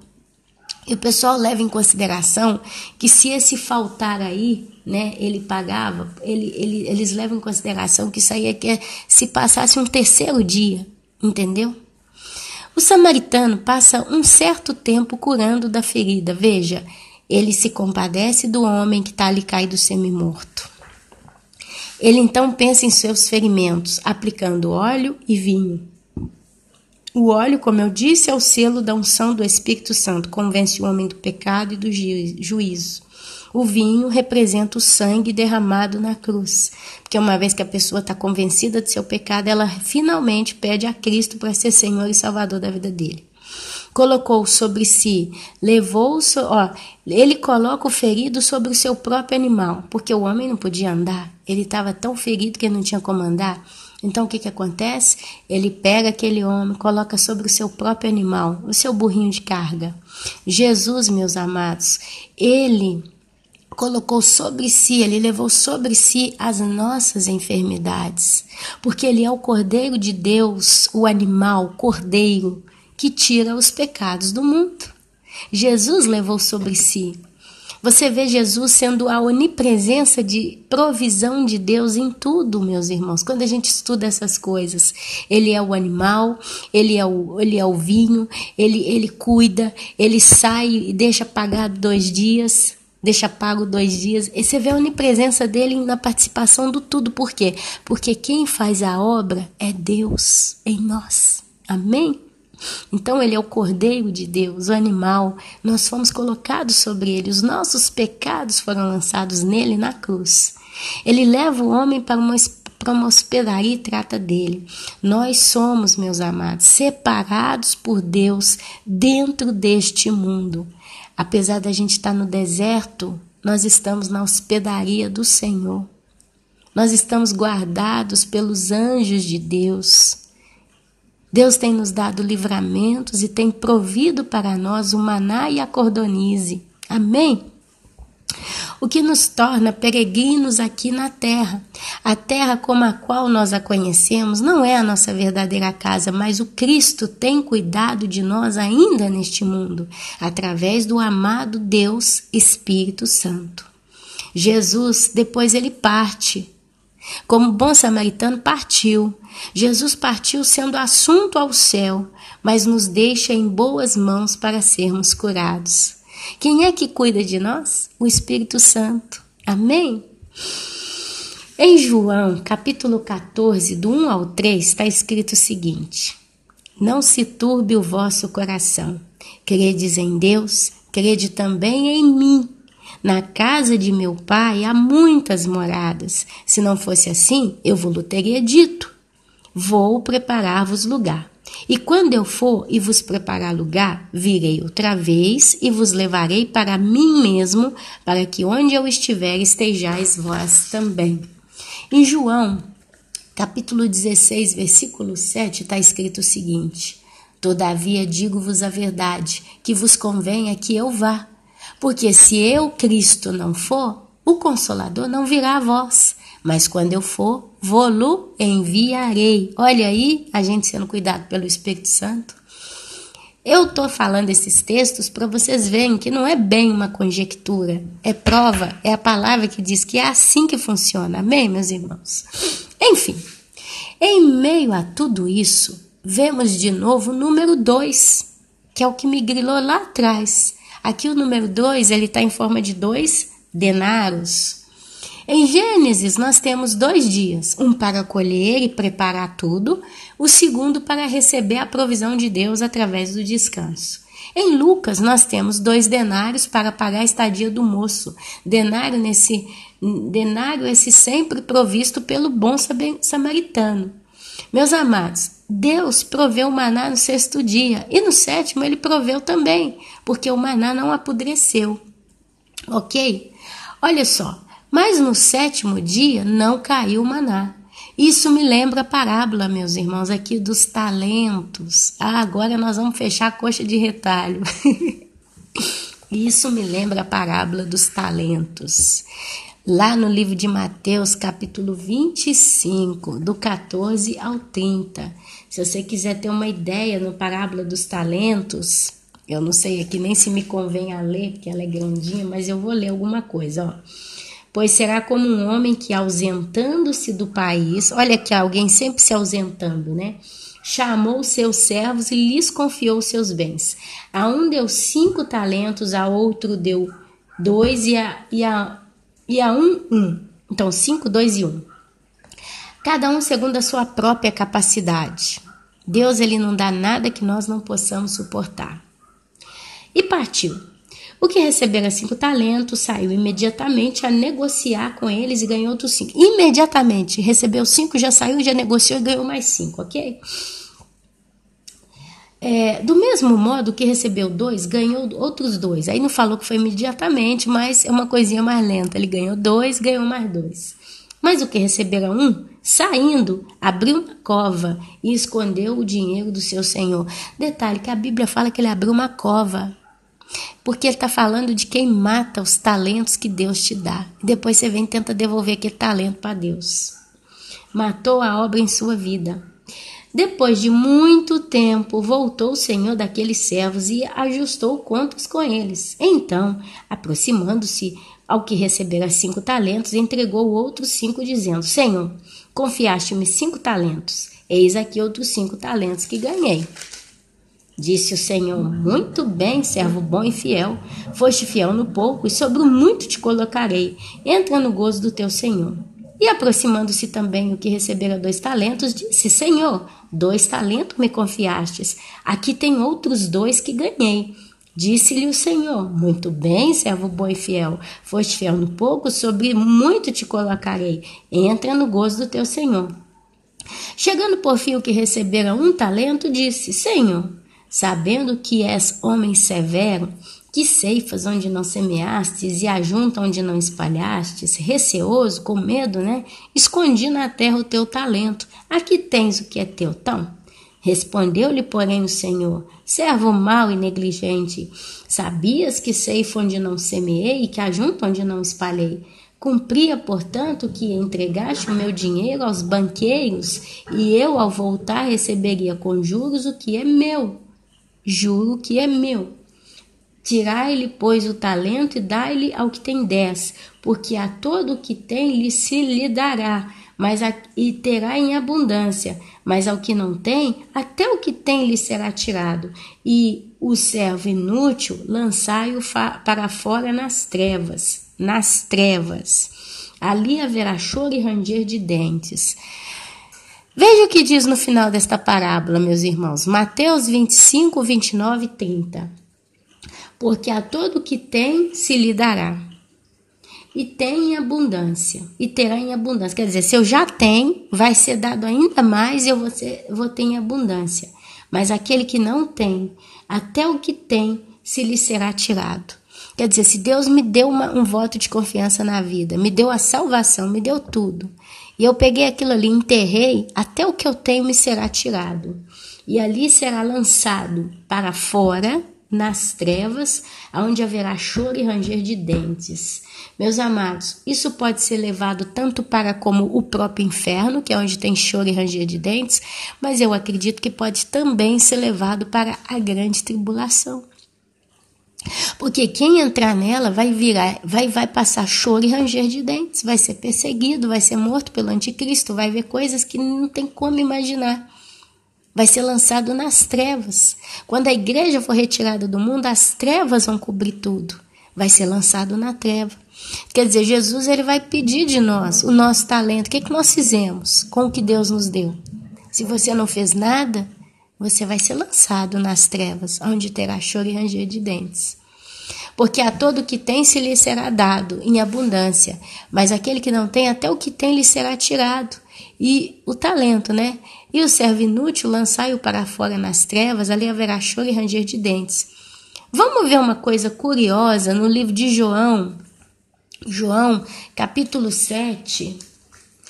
E o pessoal leva em consideração que se esse faltar aí, né, ele pagava, eles levam em consideração que isso aí é que se passasse um 3º dia, entendeu? O samaritano passa um certo tempo curando da ferida. Veja, ele se compadece do homem que está ali caído semi-morto. Ele então pensa em seus ferimentos, aplicando óleo e vinho. O óleo, como eu disse, é o selo da unção do Espírito Santo, convence o homem do pecado e do juízo. O vinho representa o sangue derramado na cruz, porque uma vez que a pessoa está convencida de seu pecado, ela finalmente pede a Cristo para ser Senhor e Salvador da vida dele. Colocou sobre si, ele coloca o ferido sobre o seu próprio animal, porque o homem não podia andar, ele estava tão ferido que ele não tinha como andar. Então o que acontece? Ele pega aquele homem, coloca sobre o seu próprio animal, o seu burrinho de carga. Jesus, meus amados, ele colocou sobre si, ele levou sobre si as nossas enfermidades, porque ele é o Cordeiro de Deus, o animal, cordeiro, que tira os pecados do mundo. Jesus levou sobre si. Você vê Jesus sendo a onipresença de provisão de Deus em tudo, meus irmãos. Quando a gente estuda essas coisas, ele é o animal, ele é o vinho, ele cuida, ele sai e deixa pagado 2 dias, deixa pago 2 dias. E você vê a onipresença dele na participação do tudo. Por quê? Porque quem faz a obra é Deus em nós. Amém? Então ele é o Cordeiro de Deus, o animal, nós fomos colocados sobre ele, os nossos pecados foram lançados nele na cruz. Ele leva o homem para uma hospedaria e trata dele. Nós somos, meus amados, separados por Deus dentro deste mundo. Apesar da gente estar no deserto, nós estamos na hospedaria do Senhor. Nós estamos guardados pelos anjos de Deus. Deus tem nos dado livramentos e tem provido para nós o maná e a cordonize. Amém? O que nos torna peregrinos aqui na terra. A terra como a qual nós a conhecemos não é a nossa verdadeira casa, mas o Cristo tem cuidado de nós ainda neste mundo, através do amado Deus Espírito Santo. Jesus, depois ele parte. Como bom samaritano, partiu. Jesus partiu sendo assunto ao céu, mas nos deixa em boas mãos para sermos curados. Quem é que cuida de nós? O Espírito Santo. Amém? Em João, capítulo 14, do 1 ao 3, está escrito o seguinte: não se turbe o vosso coração. Credes em Deus, crede também em mim. Na casa de meu pai há muitas moradas. Se não fosse assim, eu vos teria dito: vou preparar-vos lugar. E quando eu for e vos preparar lugar, virei outra vez e vos levarei para mim mesmo, para que onde eu estiver estejais vós também. Em João, capítulo 16, versículo 7, está escrito o seguinte: todavia digo-vos a verdade, que vos convenha que eu vá. Porque se eu, Cristo, não for, o Consolador não virá a vós. mas quando eu for, vou-lo enviarei. Olha aí, a gente sendo cuidado pelo Espírito Santo. Eu estou falando esses textos para vocês verem que não é bem uma conjectura, é prova, é a palavra que diz que é assim que funciona. Amém, meus irmãos? Enfim, em meio a tudo isso, vemos de novo o número 2, que é o que me grilou lá atrás. Aqui o número 2, ele está em forma de 2 denários. Em Gênesis, nós temos 2 dias, um para colher e preparar tudo, o segundo para receber a provisão de Deus através do descanso. Em Lucas, nós temos 2 denários para pagar a estadia do moço. Denário esse sempre provisto pelo bom samaritano. Meus amados, Deus proveu o maná no 6º dia e no 7º ele proveu também, porque o maná não apodreceu. Ok? Olha só. Mas no 7º dia não caiu o maná. Isso me lembra a parábola, meus irmãos, aqui dos talentos. Agora nós vamos fechar a coxa de retalho. Isso me lembra a parábola dos talentos. Lá no livro de Mateus, capítulo 25, do 14 ao 30. Se você quiser ter uma ideia no parábola dos talentos, eu não sei aqui nem se me convém a ler, porque ela é grandinha, mas eu vou ler alguma coisa, ó. Pois será como um homem que, ausentando-se do país, olha que alguém sempre se ausentando, né? Chamou seus servos e lhes confiou seus bens. A um deu 5 talentos, a outro deu 2 e a um 1. Então, 5, 2 e 1. Cada um segundo a sua própria capacidade. Deus, ele não dá nada que nós não possamos suportar. E partiu. O que recebera 5 talentos saiu imediatamente a negociar com eles e ganhou outros 5. Imediatamente, recebeu 5, já saiu, já negociou e ganhou mais 5, ok? Do mesmo modo, o que recebeu 2, ganhou outros 2. Aí não falou que foi imediatamente, mas é uma coisinha mais lenta. Ele ganhou 2, ganhou mais 2. Mas o que recebera 1, saindo, abriu uma cova e escondeu o dinheiro do seu senhor. Detalhe que a Bíblia fala que ele abriu uma cova. Porque ele está falando de quem mata os talentos que Deus te dá. E depois você vem e tenta devolver aquele talento para Deus. Matou a obra em sua vida. Depois de muito tempo, voltou o senhor daqueles servos e ajustou contas com eles. Então, aproximando-se ao que recebera 5 talentos, entregou outros 5, dizendo: Senhor, confiaste-me 5 talentos. Eis aqui outros 5 talentos que ganhei. Disse o Senhor: muito bem, servo bom e fiel. Foste fiel no pouco, e sobre o muito te colocarei. Entra no gozo do teu Senhor. E aproximando-se também o que recebera 2 talentos, disse: Senhor, 2 talentos me confiastes. Aqui tem outros 2 que ganhei. Disse-lhe o Senhor: muito bem, servo bom e fiel. Foste fiel no pouco, sobre muito te colocarei. Entra no gozo do teu Senhor. Chegando por fim o que recebera 1 talento, disse: Senhor, sabendo que és homem severo, que ceifas onde não semeastes e ajunta onde não espalhastes, receoso, com medo, escondi na terra o teu talento. Aqui tens o que é teu, tão. Respondeu-lhe, porém, o Senhor: servo mau e negligente, sabias que ceifo onde não semeei e que ajunto onde não espalhei? Cumpria, portanto, que entregaste o meu dinheiro aos banqueiros, e eu, ao voltar, receberia com juros o que é meu. Juro que é meu. Tirai-lhe, pois, o talento e dai-lhe ao que tem 10, porque a todo o que tem se lhe dará, e terá em abundância, mas ao que não tem, até o que tem lhe será tirado. E o servo inútil, lançai-o para fora nas trevas. Ali haverá choro e ranger de dentes. Veja o que diz no final desta parábola, meus irmãos. Mateus 25, 29 e 30. Porque a todo o que tem se lhe dará, e tem em abundância, e terá em abundância. Quer dizer, se eu já tenho, vai ser dado ainda mais e eu vou ter em abundância. Mas aquele que não tem, até o que tem, se lhe será tirado. Quer dizer, se Deus me deu um voto de confiança na vida, me deu a salvação, me deu tudo, e eu peguei aquilo ali, enterrei, até o que eu tenho me será tirado. E ali será lançado para fora, nas trevas, onde haverá choro e ranger de dentes. Meus amados, isso pode ser levado tanto para como o próprio inferno, que é onde tem choro e ranger de dentes, mas eu acredito que pode também ser levado para a grande tribulação. Porque quem entrar nela vai passar choro e ranger de dentes, vai ser perseguido, vai ser morto pelo anticristo, vai ver coisas que não tem como imaginar. Vai ser lançado nas trevas. Quando a igreja for retirada do mundo, as trevas vão cobrir tudo. Vai ser lançado na treva. Quer dizer, Jesus ele vai pedir de nós o nosso talento. O que nós fizemos com o que Deus nos deu? Se você não fez nada, você vai ser lançado nas trevas, onde terá choro e ranger de dentes. Porque a todo que tem se lhe será dado em abundância, mas aquele que não tem, até o que tem lhe será tirado. E o talento, né? E o servo inútil, lançai-o para fora nas trevas, ali haverá choro e ranger de dentes. Vamos ver uma coisa curiosa no livro de João, capítulo 7.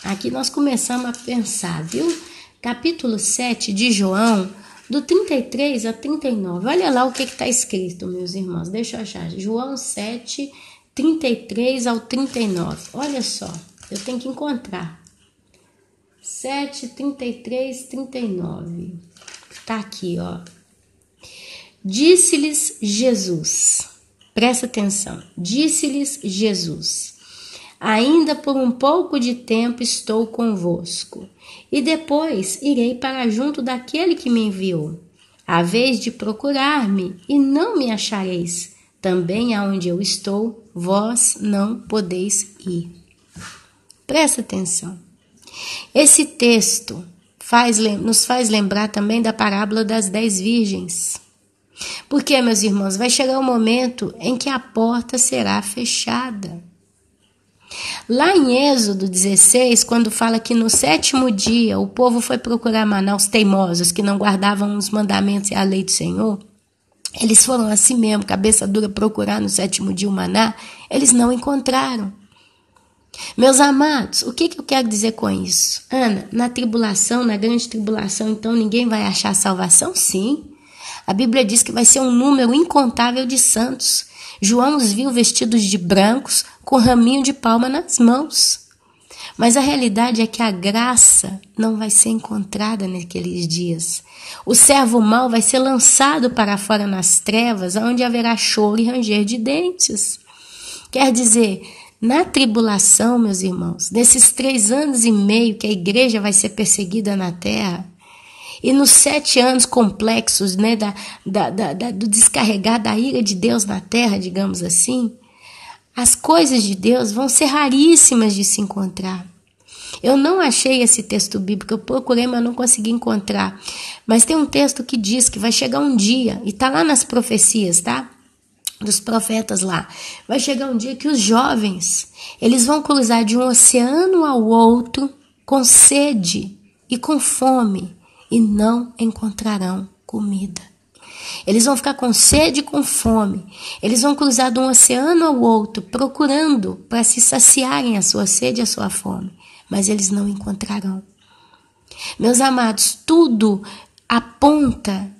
Aqui nós começamos a pensar, viu? Capítulo 7 de João, do 33 a 39. Olha lá o que está escrito, meus irmãos. Deixa eu achar. João 7, 33 ao 39. Olha só, eu tenho que encontrar. 7, 33, 39. Está aqui, ó. Disse-lhes Jesus. Presta atenção. Disse-lhes Jesus. Ainda por um pouco de tempo estou convosco, e depois irei para junto daquele que me enviou. Haveis de procurar-me, e não me achareis. Também aonde eu estou, vós não podeis ir. Presta atenção. Esse texto nos faz lembrar também da parábola das 10 virgens. Porque, meus irmãos, vai chegar um momento em que a porta será fechada. Lá em Êxodo 16, quando fala que no 7º dia o povo foi procurar maná, os teimosos que não guardavam os mandamentos e a lei do Senhor, eles foram assim mesmo, cabeça dura, procurar no 7º dia o maná, eles não encontraram. Meus amados, o que eu quero dizer com isso? Ana, na tribulação, na grande tribulação, então ninguém vai achar salvação? Sim. A Bíblia diz que vai ser um número incontável de santos. João os viu vestidos de brancos, com raminho de palma nas mãos. Mas a realidade é que a graça não vai ser encontrada naqueles dias. O servo mau vai ser lançado para fora nas trevas, onde haverá choro e ranger de dentes. Quer dizer, na tribulação, meus irmãos, nesses 3 anos e meio que a igreja vai ser perseguida na terra, e nos 7 anos complexos, né, do descarregar da ira de Deus na terra, digamos assim, as coisas de Deus vão ser raríssimas de se encontrar. Eu não achei esse texto bíblico, eu procurei, mas não consegui encontrar. Mas tem um texto que diz que vai chegar um dia, e está lá nas profecias, tá? Dos profetas lá. Vai chegar um dia que os jovens, eles vão cruzar de um oceano ao outro com sede e com fome, e não encontrarão comida. Eles vão ficar com sede e com fome. Eles vão cruzar de um oceano ao outro, procurando para se saciarem a sua sede e a sua fome. Mas eles não encontrarão. Meus amados, tudo aponta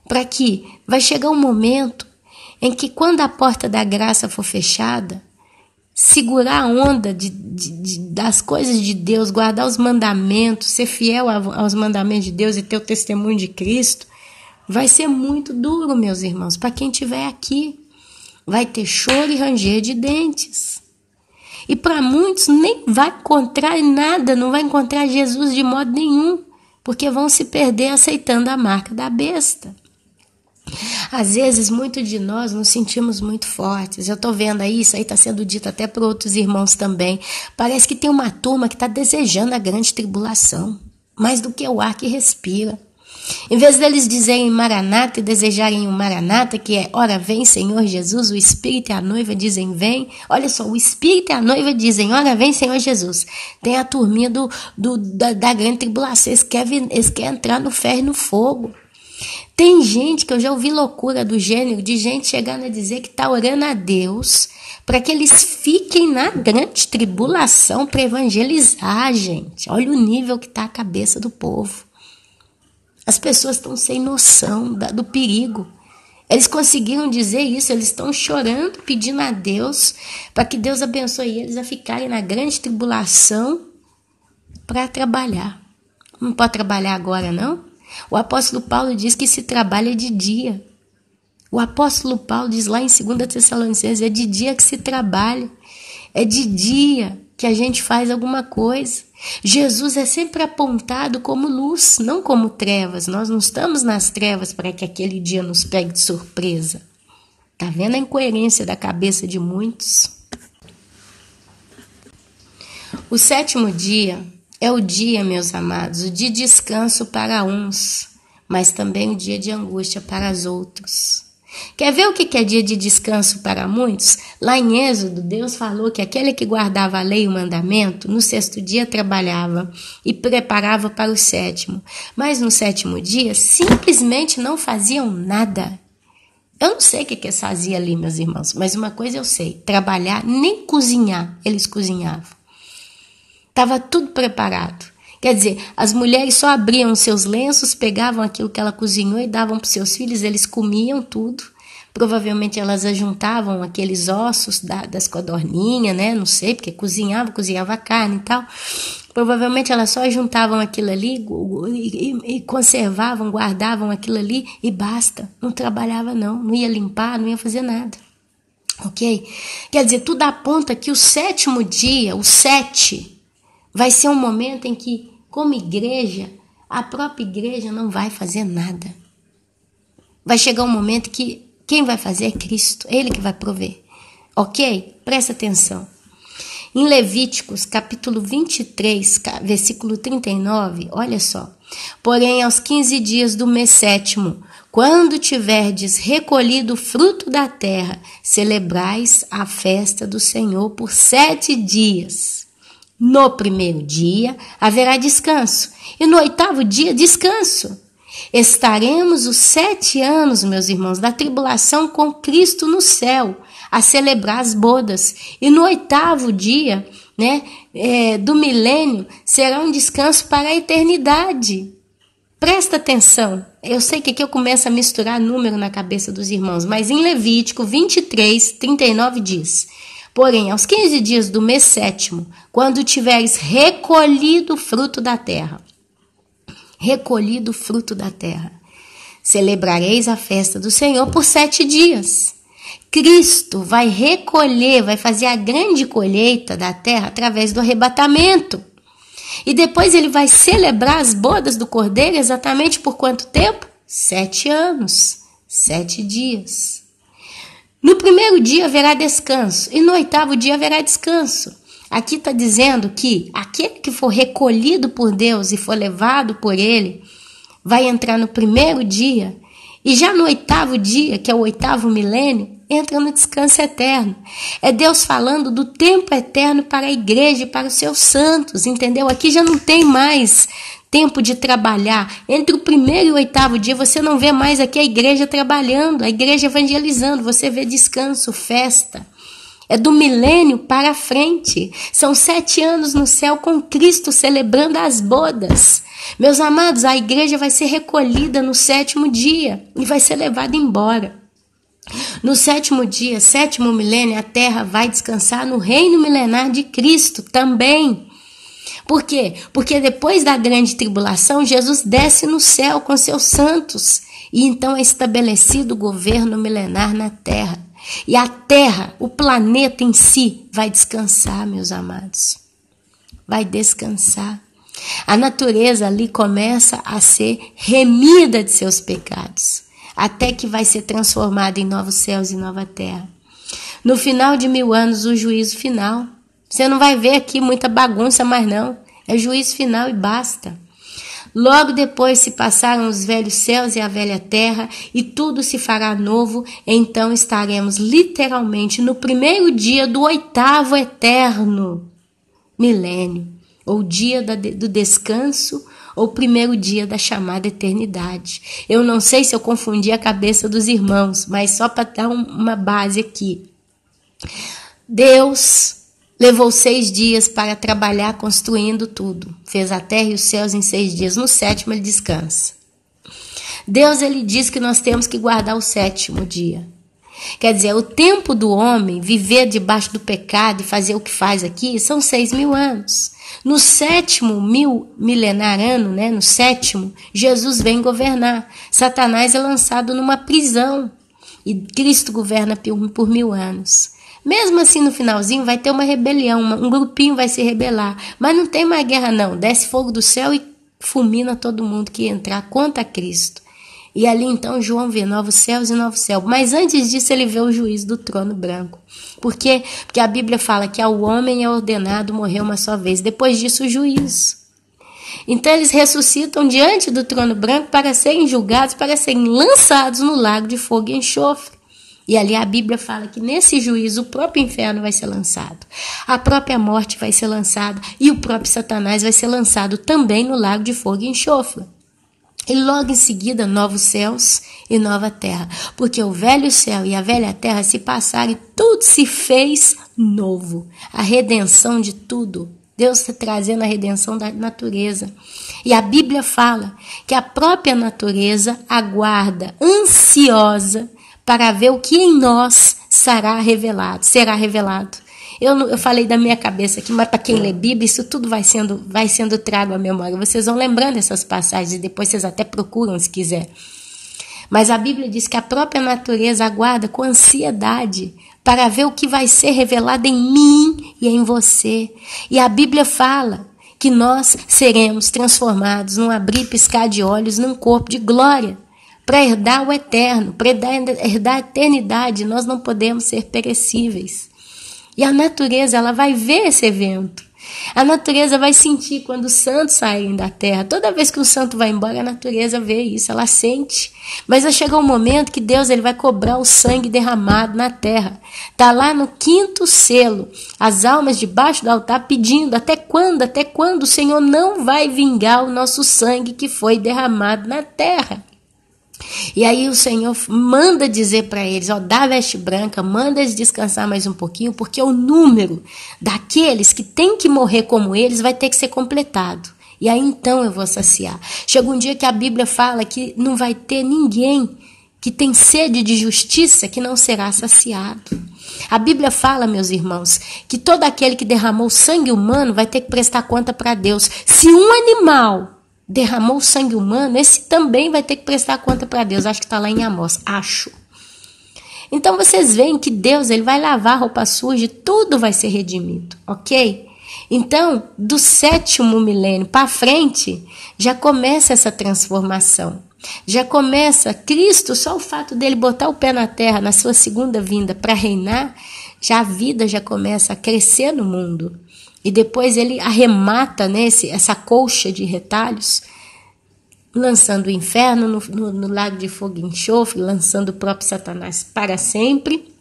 para que vai chegar um momento em que, quando a porta da graça for fechada, segurar a onda das coisas de Deus, guardar os mandamentos, ser fiel aos mandamentos de Deus e ter o testemunho de Cristo, vai ser muito duro, meus irmãos, para quem estiver aqui. Vai ter choro e ranger de dentes. E para muitos nem vai encontrar nada, não vai encontrar Jesus de modo nenhum, porque vão se perder aceitando a marca da besta. Às vezes, muitos de nós nos sentimos muito fortes. Eu estou vendo aí, isso aí está sendo dito até para outros irmãos também. Parece que tem uma turma que está desejando a grande tribulação, mais do que o ar que respira. Em vez deles dizerem Maranata e desejarem o Maranata, que é, ora vem Senhor Jesus, o Espírito e a noiva dizem vem. Olha só, o Espírito e a noiva dizem, ora vem Senhor Jesus. Tem a turminha da grande tribulação, eles querem entrar no ferro e no fogo. Tem gente que eu já ouvi loucura do gênero, de gente chegando a dizer que está orando a Deus para que eles fiquem na grande tribulação para evangelizar, gente. Olha o nível que está a cabeça do povo. As pessoas estão sem noção do perigo. Eles conseguiram dizer isso, eles estão chorando, pedindo a Deus, para que Deus abençoe eles a ficarem na grande tribulação para trabalhar. Não pode trabalhar agora, não? O apóstolo Paulo diz que se trabalha de dia. O apóstolo Paulo diz lá em 2 Tessalonicenses, é de dia que se trabalha. É de dia que a gente faz alguma coisa. Jesus é sempre apontado como luz, não como trevas. Nós não estamos nas trevas para que aquele dia nos pegue de surpresa. Está vendo a incoerência da cabeça de muitos? O 7º dia é o dia, meus amados, o dia de descanso para uns, mas também o dia de angústia para os outros. Quer ver o que é dia de descanso para muitos? Lá em Êxodo, Deus falou que aquele que guardava a lei e o mandamento, no 6º dia trabalhava e preparava para o 7º. Mas no 7º dia, simplesmente não faziam nada. Eu não sei o que eles faziam ali, meus irmãos, mas uma coisa eu sei, trabalhar, nem cozinhar, eles cozinhavam. Estava tudo preparado. Quer dizer, as mulheres só abriam seus lenços, pegavam aquilo que ela cozinhou e davam para os seus filhos, eles comiam tudo. Provavelmente elas ajuntavam aqueles ossos das codorninhas, né? Não sei, porque cozinhava a carne e tal. Provavelmente elas só juntavam aquilo ali e conservavam, guardavam aquilo ali e basta. Não trabalhava não ia limpar, não ia fazer nada. Ok? Quer dizer, tudo aponta que o 7º dia, o 7, vai ser um momento em que, como igreja, a própria igreja não vai fazer nada. Vai chegar um momento que quem vai fazer é Cristo, Ele que vai prover. Ok? Presta atenção. Em Levíticos, capítulo 23, versículo 39, olha só. Porém, aos 15 dias do mês 7º, quando tiverdes recolhido o fruto da terra, celebrais a festa do Senhor por 7 dias. No 1º dia haverá descanso, e no 8º dia descanso. Estaremos os 7 anos, meus irmãos, da tribulação com Cristo no céu, a celebrar as bodas. E no 8º dia, do milênio, será um descanso para a eternidade. Presta atenção. Eu sei que aqui eu começo a misturar número na cabeça dos irmãos, mas em Levítico 23, 39 diz: porém, aos 15 dias do mês 7º, quando tiveres recolhido o fruto da terra, celebrareis a festa do Senhor por 7 dias. Cristo vai recolher, vai fazer a grande colheita da terra através do arrebatamento. E depois ele vai celebrar as bodas do Cordeiro exatamente por quanto tempo? 7 anos, 7 dias. No 1º dia haverá descanso e no 8º dia haverá descanso. Aqui está dizendo que aquele que for recolhido por Deus e for levado por Ele, vai entrar no 1º dia e já no 8º dia, que é o 8º milênio, entra no descanso eterno. É Deus falando do tempo eterno para a igreja e para os seus santos, entendeu? Aqui já não tem mais tempo de trabalhar. Entre o 1º e o 8º dia, você não vê mais aqui a igreja trabalhando, a igreja evangelizando, você vê descanso, festa. É do milênio para frente. São 7 anos no céu com Cristo celebrando as bodas. Meus amados, a igreja vai ser recolhida no 7º dia e vai ser levada embora. No 7º dia, 7º milênio, a terra vai descansar no reino milenar de Cristo também. Por quê? Porque depois da grande tribulação, Jesus desce no céu com seus santos. E então é estabelecido o governo milenar na terra. E a terra, o planeta em si, vai descansar, meus amados. Vai descansar. A natureza ali começa a ser remida de seus pecados, até que vai ser transformada em novos céus e nova terra. No final de 1000 anos, o juízo final. Você não vai ver aqui muita bagunça mais não. É juízo final e basta. Logo depois se passaram os velhos céus e a velha terra, e tudo se fará novo, então estaremos literalmente no 1º dia do 8º eterno milênio, ou dia do descanso, ou 1º dia da chamada eternidade. Eu não sei se eu confundi a cabeça dos irmãos, mas só para dar uma base aqui. Deus levou 6 dias para trabalhar construindo tudo. Fez a terra e os céus em 6 dias. No 7º ele descansa. Deus, ele diz que nós temos que guardar o 7º dia. Quer dizer, o tempo do homem viver debaixo do pecado e fazer o que faz aqui são 6.000 anos. No 7º milenar ano, né, no 7º, Jesus vem governar. Satanás é lançado numa prisão e Cristo governa por 1.000 anos. Mesmo assim, no finalzinho, vai ter uma rebelião, um grupinho vai se rebelar. Mas não tem mais guerra, não. Desce fogo do céu e fulmina todo mundo que entrar contra Cristo. E ali, então, João vê novos céus e novo céu. Mas antes disso, ele vê o juízo do trono branco. Por quê? Porque a Bíblia fala que ao homem é ordenado morrer uma só vez. Depois disso, o juízo. Então, eles ressuscitam diante do trono branco para serem julgados, para serem lançados no lago de fogo e enxofre. E ali a Bíblia fala que nesse juízo o próprio inferno vai ser lançado, a própria morte vai ser lançada e o próprio Satanás vai ser lançado também no lago de fogo e enxofre. E logo em seguida, novos céus e nova terra, porque o velho céu e a velha terra se passaram e tudo se fez novo. A redenção de tudo. Deus está trazendo a redenção da natureza. E a Bíblia fala que a própria natureza aguarda, ansiosa, para ver o que em nós será revelado. Eu falei da minha cabeça aqui, mas para quem lê Bíblia, isso tudo vai sendo trago à memória. Vocês vão lembrando essas passagens e depois vocês até procuram se quiser. Mas a Bíblia diz que a própria natureza aguarda com ansiedade para ver o que vai ser revelado em mim e em você. E a Bíblia fala que nós seremos transformados num abrir e piscar de olhos, num corpo de glória. Para herdar o eterno, para herdar a eternidade, nós não podemos ser perecíveis. E a natureza, ela vai ver esse evento. A natureza vai sentir quando os santos saírem da terra. Toda vez que o santo vai embora, a natureza vê isso, ela sente. Mas vai chegar um momento que Deus ele vai cobrar o sangue derramado na terra. Está lá no 5º selo, as almas debaixo do altar pedindo até quando o Senhor não vai vingar o nosso sangue que foi derramado na terra. E aí o Senhor manda dizer para eles, dá a veste branca, manda eles descansar mais um pouquinho, porque o número daqueles que tem que morrer como eles vai ter que ser completado. E aí então eu vou saciar. Chega um dia que a Bíblia fala que não vai ter ninguém que tem sede de justiça que não será saciado. A Bíblia fala, meus irmãos, que todo aquele que derramou sangue humano vai ter que prestar conta para Deus. Se um animal derramou sangue humano, esse também vai ter que prestar conta para Deus. Acho que está lá em Amós, acho. Então vocês veem que Deus ele vai lavar a roupa suja e tudo vai ser redimido, ok? Então, do 7º milênio para frente, já começa essa transformação. Já começa Cristo, só o fato dele botar o pé na terra na sua segunda vinda para reinar, já a vida já começa a crescer no mundo. E depois ele arremata essa colcha de retalhos, lançando o inferno no lago de fogo e enxofre, lançando o próprio Satanás para sempre.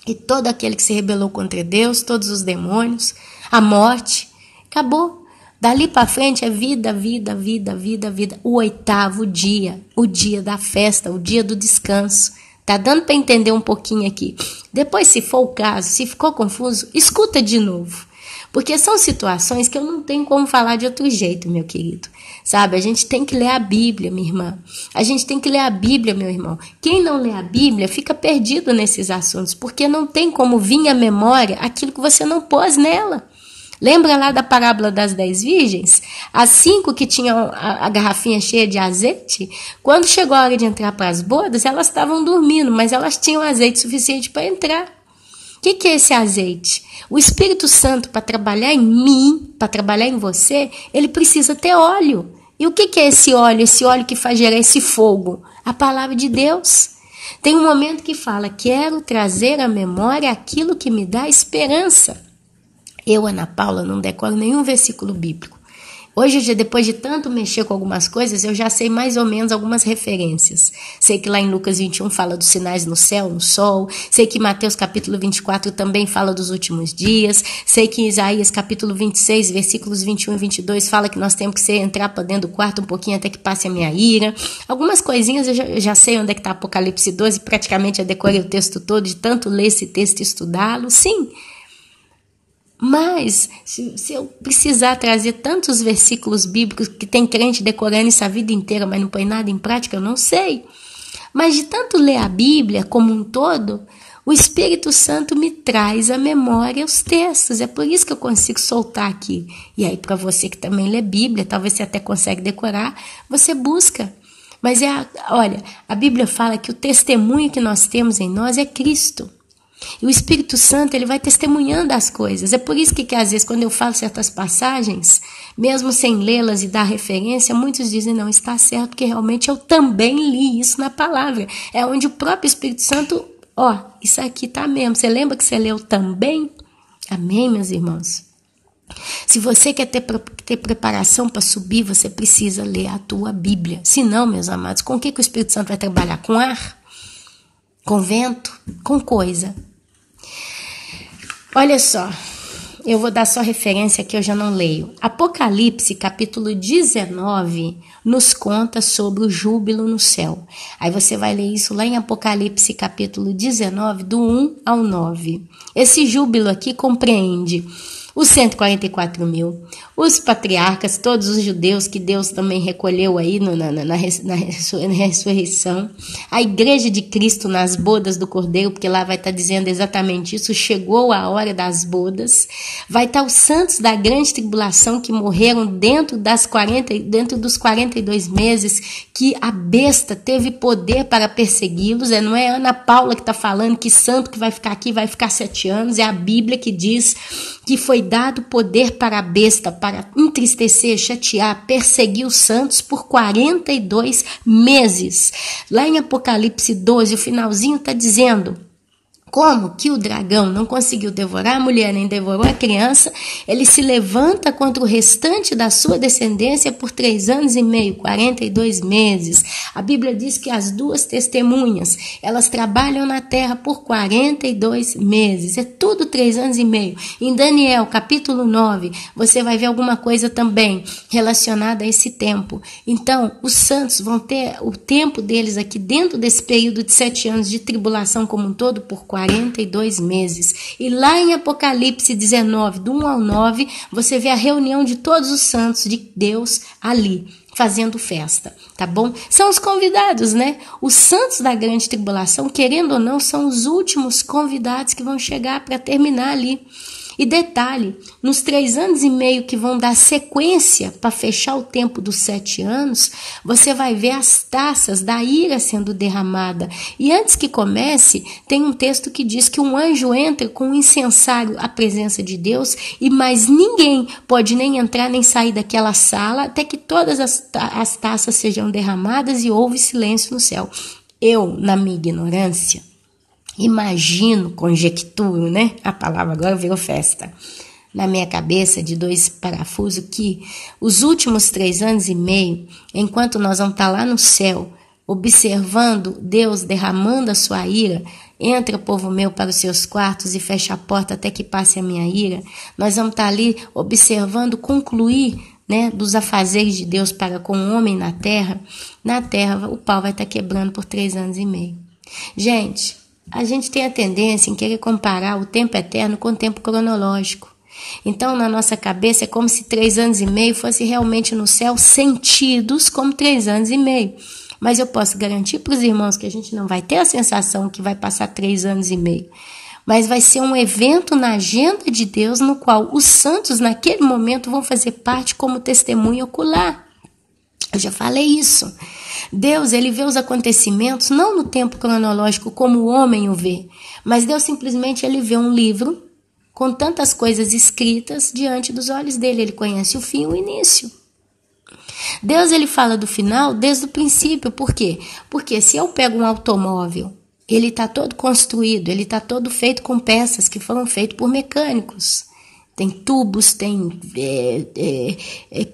E todo aquele que se rebelou contra Deus, todos os demônios, a morte, acabou. Dali para frente é vida, vida, vida, vida, vida. O 8º dia, o dia da festa, o dia do descanso. Tá dando para entender um pouquinho aqui. Depois, se for o caso, se ficou confuso, escuta de novo. Porque são situações que eu não tenho como falar de outro jeito, meu querido. Sabe, a gente tem que ler a Bíblia, minha irmã. A gente tem que ler a Bíblia, meu irmão. Quem não lê a Bíblia fica perdido nesses assuntos, porque não tem como vir à memória aquilo que você não pôs nela. Lembra lá da parábola das 10 virgens? As 5 que tinham a garrafinha cheia de azeite, quando chegou a hora de entrar para as bodas, elas estavam dormindo, mas elas tinham azeite suficiente para entrar. O que é esse azeite? O Espírito Santo, para trabalhar em mim, para trabalhar em você, ele precisa ter óleo. E o que é esse óleo? Esse óleo que faz gerar esse fogo? A palavra de Deus. Tem um momento que fala, quero trazer à memória aquilo que me dá esperança. Eu, Ana Paula, não decoro nenhum versículo bíblico. Hoje, depois de tanto mexer com algumas coisas, eu já sei mais ou menos algumas referências. Sei que lá em Lucas 21 fala dos sinais no céu, no sol. Sei que Mateus capítulo 24 também fala dos últimos dias. Sei que Isaías capítulo 26, versículos 21 e 22 fala que nós temos que entrar para dentro do quarto um pouquinho até que passe a minha ira. Algumas coisinhas eu já sei onde é que está Apocalipse 12, praticamente eu decorei o texto todo de tanto ler esse texto e estudá-lo. Sim. Mas, se eu precisar trazer tantos versículos bíblicos que tem crente decorando isso a vida inteira, mas não põe nada em prática, eu não sei. Mas de tanto ler a Bíblia como um todo, o Espírito Santo me traz à memória os textos. É por isso que eu consigo soltar aqui. E aí, para você que também lê Bíblia, talvez você até consegue decorar, você busca. Mas olha, a Bíblia fala que o testemunho que nós temos em nós é Cristo. E o Espírito Santo, ele vai testemunhando as coisas. É por isso que às vezes, quando eu falo certas passagens, mesmo sem lê-las e dar referência, muitos dizem, não, está certo, porque realmente eu também li isso na palavra. É onde o próprio Espírito Santo, isso aqui tá mesmo. Você lembra que você leu também? Amém, meus irmãos? Se você quer ter preparação para subir, você precisa ler a tua Bíblia. Se não, meus amados, com o que o Espírito Santo vai trabalhar? Com ar? Com vento? Com coisa? Olha só, eu vou dar só referência que eu já não leio. Apocalipse, capítulo 19, nos conta sobre o júbilo no céu. Aí você vai ler isso lá em Apocalipse, capítulo 19, do 1 ao 9. Esse júbilo aqui compreende os 144 mil, os patriarcas, todos os judeus que Deus também recolheu aí na ressurreição, a igreja de Cristo nas bodas do Cordeiro, porque lá vai estar dizendo exatamente isso, chegou a hora das bodas, vai estar os santos da grande tribulação que morreram dentro dos 42 meses, que a besta teve poder para persegui-los, não é Ana Paula que está falando que santo que vai ficar aqui vai ficar 7 anos, é a Bíblia que diz que foi dado poder para a besta, para entristecer, chatear, perseguir os santos por 42 meses. Lá em Apocalipse 12, o finalzinho está dizendo como que o dragão não conseguiu devorar a mulher nem devorou a criança, ele se levanta contra o restante da sua descendência por 3 anos e meio, 42 meses. A Bíblia diz que as duas testemunhas, elas trabalham na terra por 42 meses. É tudo 3 anos e meio. Em Daniel, capítulo 9, você vai ver alguma coisa também relacionada a esse tempo. Então, os santos vão ter o tempo deles aqui dentro desse período de 7 anos de tribulação como um todo por 42 meses. E lá em Apocalipse 19, do 1 ao 9, você vê a reunião de todos os santos de Deus ali, fazendo festa, tá bom? São os convidados, né? Os santos da grande tribulação, querendo ou não, são os últimos convidados que vão chegar para terminar ali. E detalhe, nos 3 anos e meio que vão dar sequência para fechar o tempo dos 7 anos, você vai ver as taças da ira sendo derramada. E antes que comece, tem um texto que diz que um anjo entra com um incensário à presença de Deus e mais ninguém pode nem entrar nem sair daquela sala até que todas as taças sejam derramadas e houve silêncio no céu. Eu, na minha ignorância, imagino, conjecturo, né? A palavra agora virou festa. Na minha cabeça, de 2 parafusos, que os últimos 3 anos e meio, enquanto nós vamos estar lá no céu, observando Deus derramando a sua ira, entra, povo meu, para os seus quartos e fecha a porta até que passe a minha ira, nós vamos estar ali observando concluir, né, dos afazeres de Deus para com o homem na terra o pau vai estar quebrando por 3 anos e meio. Gente, a gente tem a tendência em querer comparar o tempo eterno com o tempo cronológico. Então, na nossa cabeça, é como se 3 anos e meio fosse realmente no céu sentidos como 3 anos e meio. Mas eu posso garantir para os irmãos que a gente não vai ter a sensação que vai passar 3 anos e meio. Mas vai ser um evento na agenda de Deus no qual os santos, naquele momento, vão fazer parte como testemunho ocular. Eu já falei isso. Deus, ele vê os acontecimentos não no tempo cronológico como o homem o vê, mas Deus simplesmente ele vê um livro com tantas coisas escritas diante dos olhos dele. Ele conhece o fim e o início. Deus, ele fala do final desde o princípio. Por quê? Porque se eu pego um automóvel, ele está todo construído, ele está todo feito com peças que foram feitas por mecânicos. Tem tubos, tem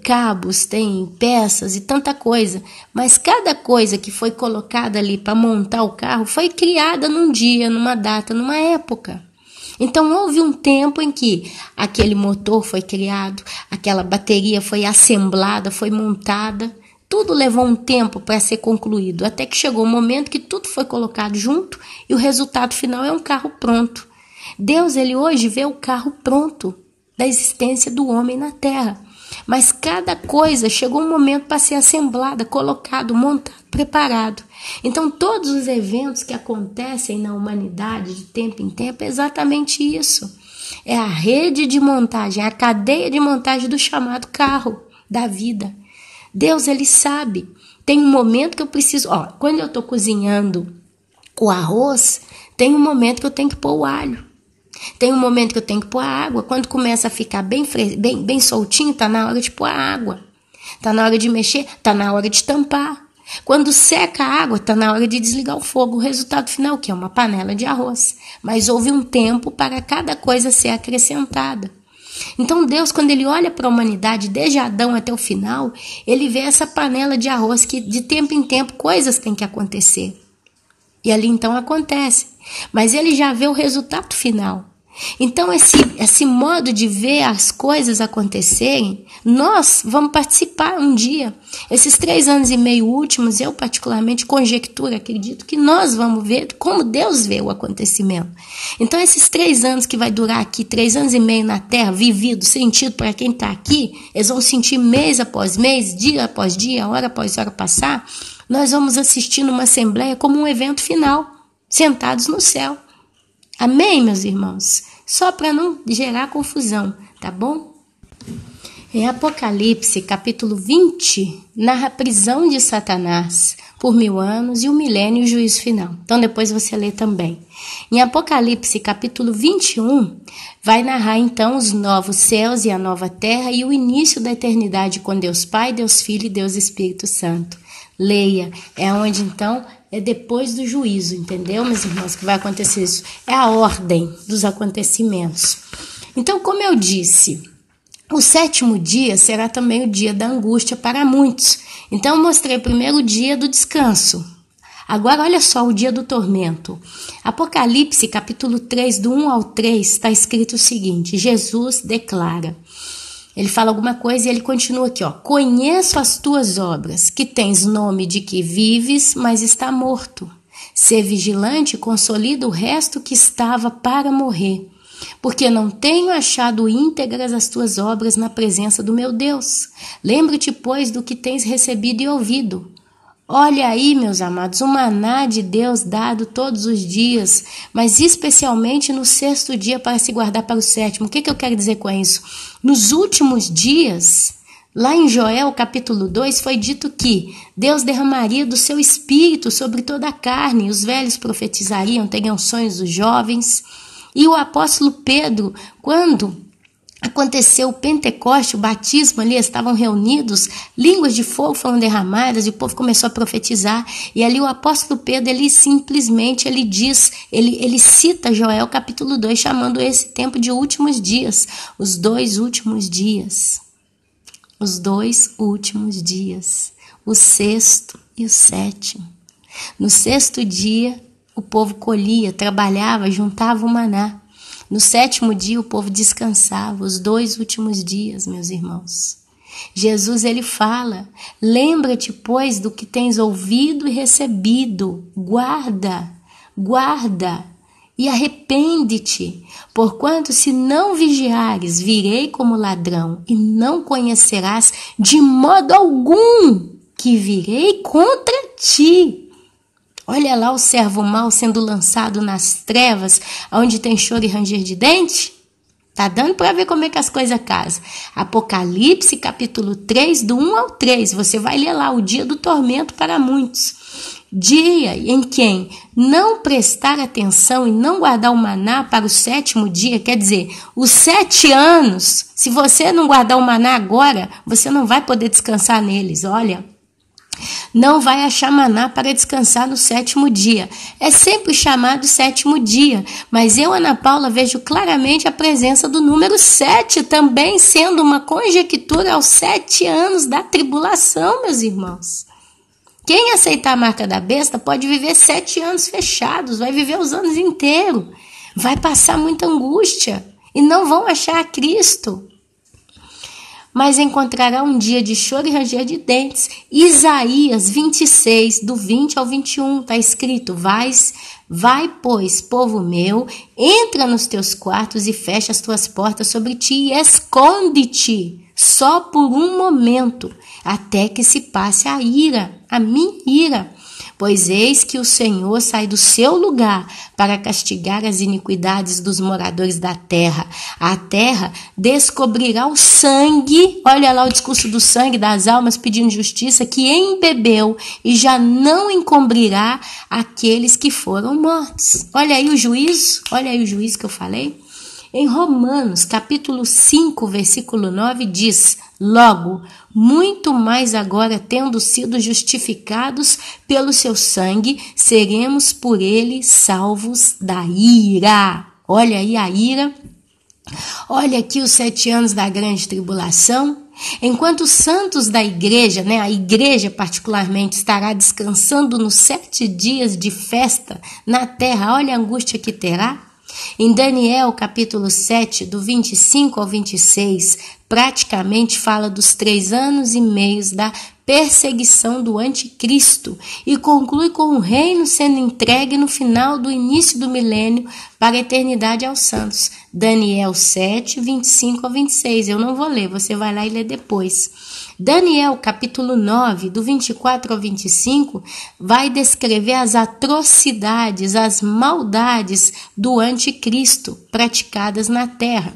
cabos, tem peças e tanta coisa. Mas cada coisa que foi colocada ali para montar o carro foi criada num dia, numa data, numa época. Então houve um tempo em que aquele motor foi criado, aquela bateria foi assemblada, foi montada. Tudo levou um tempo para ser concluído, até que chegou um momento que tudo foi colocado junto e o resultado final é um carro pronto. Deus, ele hoje vê o carro pronto. da existência do homem na terra. Mas cada coisa chegou um momento para ser assemblada, colocado, montado, preparado. Então todos os eventos que acontecem na humanidade de tempo em tempo é exatamente isso. É a rede de montagem, a cadeia de montagem do chamado carro da vida. Deus, ele sabe. Tem um momento que eu preciso... quando eu estou cozinhando o arroz, tem um momento que eu tenho que pôr o alho. Tem um momento que eu tenho que pôr a água. Quando começa a ficar bem soltinho, está na hora de pôr a água. Está na hora de mexer, está na hora de tampar. Quando seca a água, está na hora de desligar o fogo. O resultado final, que é uma panela de arroz. Mas houve um tempo para cada coisa ser acrescentada. Então Deus, quando ele olha para a humanidade, desde Adão até o final, ele vê essa panela de arroz que de tempo em tempo coisas têm que acontecer. E ali então acontece. Mas ele já vê o resultado final. Então esse modo de ver as coisas acontecerem, nós vamos participar um dia. Esses 3 anos e meio últimos, eu particularmente conjecturo, acredito que nós vamos ver como Deus vê o acontecimento. Então esses 3 anos que vai durar aqui, 3 anos e meio na Terra, vivido, sentido para quem está aqui, eles vão sentir mês após mês, dia após dia, hora após hora passar. Nós vamos assistir numa assembleia como um evento final, sentados no céu. Amém, meus irmãos? Só para não gerar confusão, tá bom? Em Apocalipse, capítulo 20, narra a prisão de Satanás por 1000 anos e o milênio e o juízo final. Então depois você lê também. Em Apocalipse, capítulo 21, vai narrar então os novos céus e a nova terra e o início da eternidade com Deus Pai, Deus Filho e Deus Espírito Santo. Leia, é onde então é depois do juízo, entendeu, meus irmãos, que vai acontecer isso. É a ordem dos acontecimentos. Então, como eu disse, o 7º dia será também o dia da angústia para muitos. Então, eu mostrei o primeiro dia do descanso. Agora, olha só o dia do tormento. Apocalipse, capítulo 3, do 1 ao 3, está escrito o seguinte: Jesus declara... Ele fala alguma coisa e ele continua aqui, conheço as tuas obras, que tens nome de que vives, mas está morto. Sê vigilante e consolida o resto que estava para morrer, porque não tenho achado íntegras as tuas obras na presença do meu Deus. Lembra-te, pois, do que tens recebido e ouvido. Olha aí, meus amados, o maná de Deus dado todos os dias, mas especialmente no 6º dia para se guardar para o 7º. O que eu quero dizer com isso? Nos últimos dias, lá em Joel capítulo 2, foi dito que Deus derramaria do seu espírito sobre toda a carne, os velhos profetizariam, teriam sonhos os jovens. E o apóstolo Pedro, quando aconteceu o Pentecoste, o batismo ali, estavam reunidos, línguas de fogo foram derramadas e o povo começou a profetizar. E ali o apóstolo Pedro, ele simplesmente, ele cita Joel capítulo 2, chamando esse tempo de últimos dias, os 2 últimos dias. Os 2 últimos dias, o 6º e o 7º. No 6º dia, o povo colhia, trabalhava, juntava o maná. No 7º dia o povo descansava, os 2 últimos dias, meus irmãos. Jesus, ele fala, lembra-te, pois, do que tens ouvido e recebido, guarda e arrepende-te, porquanto se não vigiares, virei como ladrão e não conhecerás de modo algum que virei contra ti. Olha lá o servo mau sendo lançado nas trevas, onde tem choro e ranger de dente. Tá dando para ver como é que as coisas casam. Apocalipse, capítulo 3, do 1 ao 3. Você vai ler lá o dia do tormento para muitos. Dia em quem não prestar atenção e não guardar o maná para o 7º dia, quer dizer, os 7 anos, se você não guardar o maná agora, você não vai poder descansar neles, olha. Não vai achar maná para descansar no 7º dia. É sempre chamado 7º dia, mas eu, Ana Paula, vejo claramente a presença do número 7 também sendo uma conjectura aos 7 anos da tribulação, meus irmãos. Quem aceitar a marca da besta pode viver 7 anos fechados, vai viver os anos inteiros, vai passar muita angústia e não vão achar a Cristo. Mas encontrará um dia de choro e ranger de dentes. Isaías 26, do 20 ao 21, está escrito, vais Vai, pois, povo meu, entra nos teus quartos e fecha as tuas portas sobre ti e esconde-te, só por um momento, até que se passe a ira, a minha ira. Pois eis que o Senhor sai do seu lugar para castigar as iniquidades dos moradores da terra. A terra descobrirá o sangue, olha lá o discurso do sangue das almas pedindo justiça, que embebeu e já não encobrirá aqueles que foram mortos. Olha aí o juízo que eu falei. Em Romanos, capítulo 5, versículo 9, diz: logo, muito mais agora, tendo sido justificados pelo seu sangue, seremos por ele salvos da ira. Olha aí a ira. Olha aqui os 7 anos da grande tribulação. Enquanto os santos da igreja, a igreja particularmente, estará descansando nos 7 dias de festa na terra, olha a angústia que terá. Em Daniel, capítulo 7, do 25 ao 26, praticamente fala dos 3 anos e meio da perseguição do anticristo e conclui com o reino sendo entregue no final do início do milênio para a eternidade aos santos. Daniel 7, 25 ao 26. Eu não vou ler, você vai lá e lê depois. Daniel, capítulo 9, do 24 ao 25, vai descrever as atrocidades, as maldades do anticristo praticadas na terra.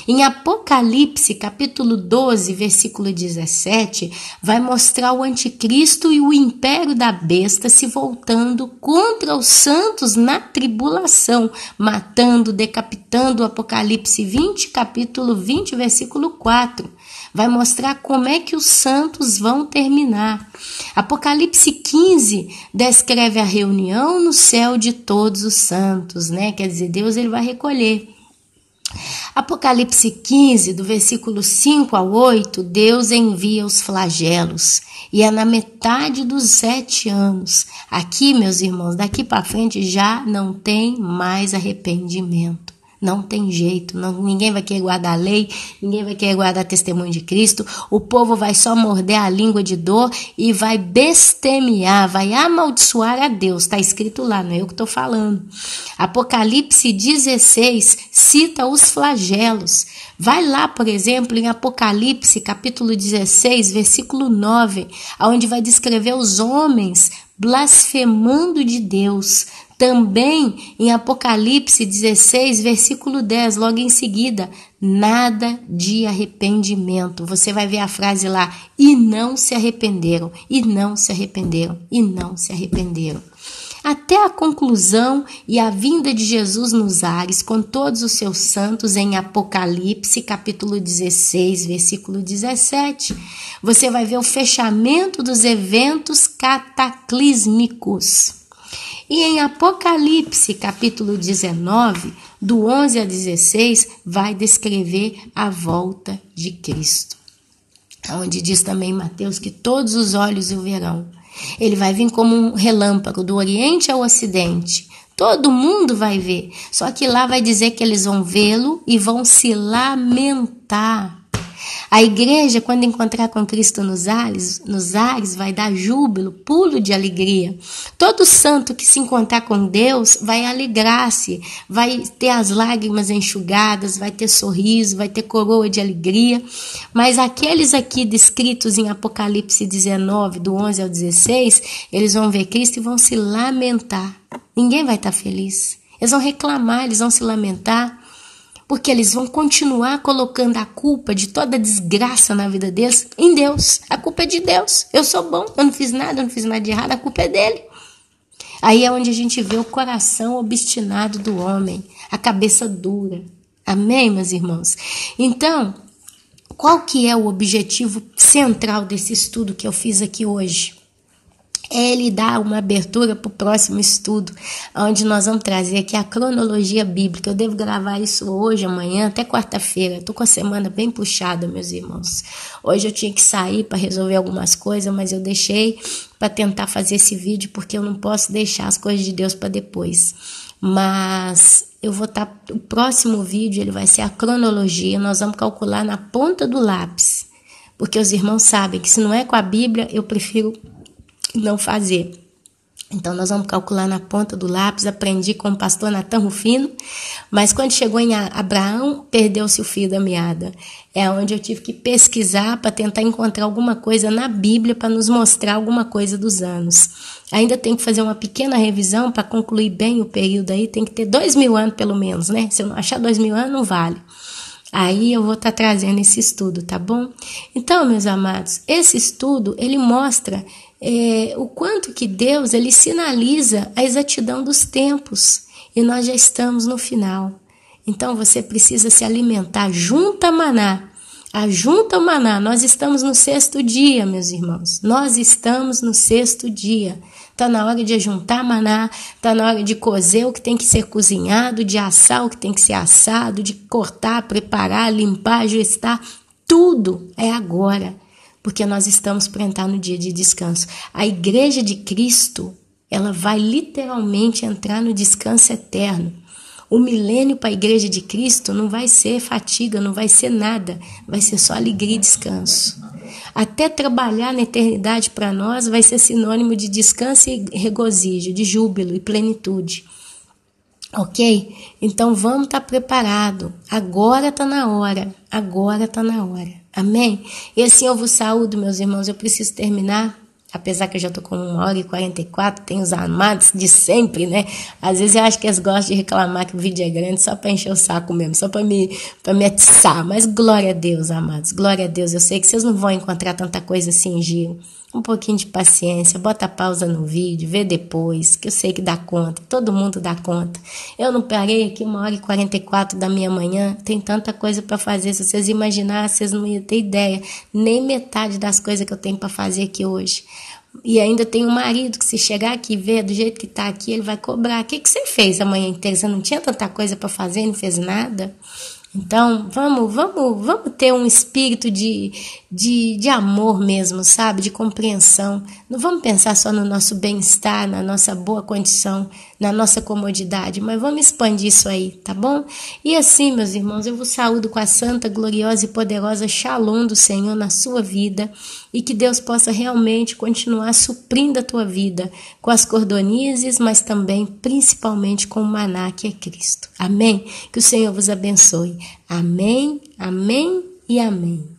Em Apocalipse, capítulo 12, versículo 17, vai mostrar o anticristo e o império da besta se voltando contra os santos na tribulação, matando, decapitando. Apocalipse 20, capítulo 20, versículo 4. Vai mostrar como é que os santos vão terminar. Apocalipse 15 descreve a reunião no céu de todos os santos, Quer dizer, Deus ele vai recolher. Apocalipse 15, do versículo 5 ao 8, Deus envia os flagelos. E é na metade dos 7 anos. Aqui, meus irmãos, daqui para frente já não tem mais arrependimento. Não tem jeito, ninguém vai querer guardar a lei, ninguém vai querer guardar testemunho de Cristo. O povo vai só morder a língua de dor e vai bestemear, vai amaldiçoar a Deus. Está escrito lá, não é eu que estou falando. Apocalipse 16 cita os flagelos. Vai lá, por exemplo, em Apocalipse, capítulo 16, versículo 9, onde vai descrever os homens blasfemando de Deus. Também em Apocalipse 16, versículo 10, logo em seguida, nada de arrependimento. Você vai ver a frase lá, e não se arrependeram, e não se arrependeram, e não se arrependeram. Até a conclusão e a vinda de Jesus nos ares, com todos os seus santos, em Apocalipse, capítulo 16, versículo 17, você vai ver o fechamento dos eventos cataclísmicos. E em Apocalipse, capítulo 19, do 11 a 16, vai descrever a volta de Cristo. Onde diz também em Mateus que todos os olhos o verão. Ele vai vir como um relâmpago do Oriente ao Ocidente. Todo mundo vai ver. Só que lá vai dizer que eles vão vê-lo e vão se lamentar. A igreja, quando encontrar com Cristo nos ares, vai dar júbilo, pulo de alegria. Todo santo que se encontrar com Deus vai alegrar-se, vai ter as lágrimas enxugadas, vai ter sorriso, vai ter coroa de alegria. Mas aqueles aqui descritos em Apocalipse 19, do 11 ao 16, eles vão ver Cristo e vão se lamentar. Ninguém vai estar feliz. Eles vão reclamar, eles vão se lamentar. Porque eles vão continuar colocando a culpa de toda a desgraça na vida deles em Deus. A culpa é de Deus. Eu sou bom, eu não fiz nada de errado, a culpa é dele. Aí é onde a gente vê o coração obstinado do homem, a cabeça dura. Amém, meus irmãos? Então, qual que é o objetivo central desse estudo que eu fiz aqui hoje? Ele dá uma abertura para o próximo estudo, onde nós vamos trazer aqui a cronologia bíblica. Eu devo gravar isso hoje, amanhã, até quarta-feira. Estou com a semana bem puxada, meus irmãos. Hoje eu tinha que sair para resolver algumas coisas, mas eu deixei para tentar fazer esse vídeo, porque eu não posso deixar as coisas de Deus para depois. Mas eu vou estar... O próximo vídeo ele vai ser a cronologia. Nós vamos calcular na ponta do lápis, porque os irmãos sabem que se não é com a Bíblia, eu prefiro não fazer. Então, nós vamos calcular na ponta do lápis. Aprendi com o pastor Natan Rufino, mas quando chegou em Abraão, perdeu-se o fio da meada. É onde eu tive que pesquisar para tentar encontrar alguma coisa na Bíblia para nos mostrar alguma coisa dos anos. Ainda tem que fazer uma pequena revisão para concluir bem o período aí. Tem que ter 2000 anos pelo menos, né? Se eu não achar 2000 anos, não vale. Aí eu vou estar trazendo esse estudo, tá bom? Então, meus amados, esse estudo, ele mostra o quanto que Deus, ele sinaliza a exatidão dos tempos. E nós já estamos no final. Então, você precisa se alimentar. Junta maná. Ajunta o maná. Nós estamos no 6º dia, meus irmãos. Nós estamos no 6º dia. Está na hora de ajuntar maná, está na hora de cozer o que tem que ser cozinhado, de assar o que tem que ser assado, de cortar, preparar, limpar, ajustar. Tudo é agora, porque nós estamos para entrar no dia de descanso. A igreja de Cristo, ela vai literalmente entrar no descanso eterno. O milênio para a igreja de Cristo não vai ser fatiga, não vai ser nada, vai ser só alegria e descanso. Até trabalhar na eternidade para nós vai ser sinônimo de descanso e regozijo, de júbilo e plenitude. Ok? Então vamos estar preparados. Agora está na hora. Agora está na hora. Amém? E assim eu vos saúdo, meus irmãos. Eu preciso terminar. Apesar que eu já estou com 1h44, tem os amados de sempre, né? Às vezes eu acho que eles gostam de reclamar que o vídeo é grande só para encher o saco mesmo, só para me atiçar. Mas glória a Deus, amados, glória a Deus. Eu sei que vocês não vão encontrar tanta coisa assim em giro. Um pouquinho de paciência, bota pausa no vídeo, vê depois, que eu sei que dá conta, todo mundo dá conta. Eu não parei aqui 1h44 da minha manhã, tem tanta coisa para fazer. Se vocês imaginassem, vocês não iam ter ideia, nem metade das coisas que eu tenho para fazer aqui hoje. E ainda tem um marido que se chegar aqui e ver do jeito que está aqui, ele vai cobrar. O que você fez a manhã inteira? Você não tinha tanta coisa para fazer e não fez nada? Então, vamos ter um espírito de amor mesmo, sabe? De compreensão. Não vamos pensar só no nosso bem-estar, na nossa boa condição, na nossa comodidade, mas vamos expandir isso aí, tá bom? E assim, meus irmãos, eu vos saúdo com a santa, gloriosa e poderosa Shalom do Senhor na sua vida e que Deus possa realmente continuar suprindo a tua vida com as cordonizes, mas também, principalmente, com o maná que é Cristo. Amém? Que o Senhor vos abençoe. Amém, amém e amém.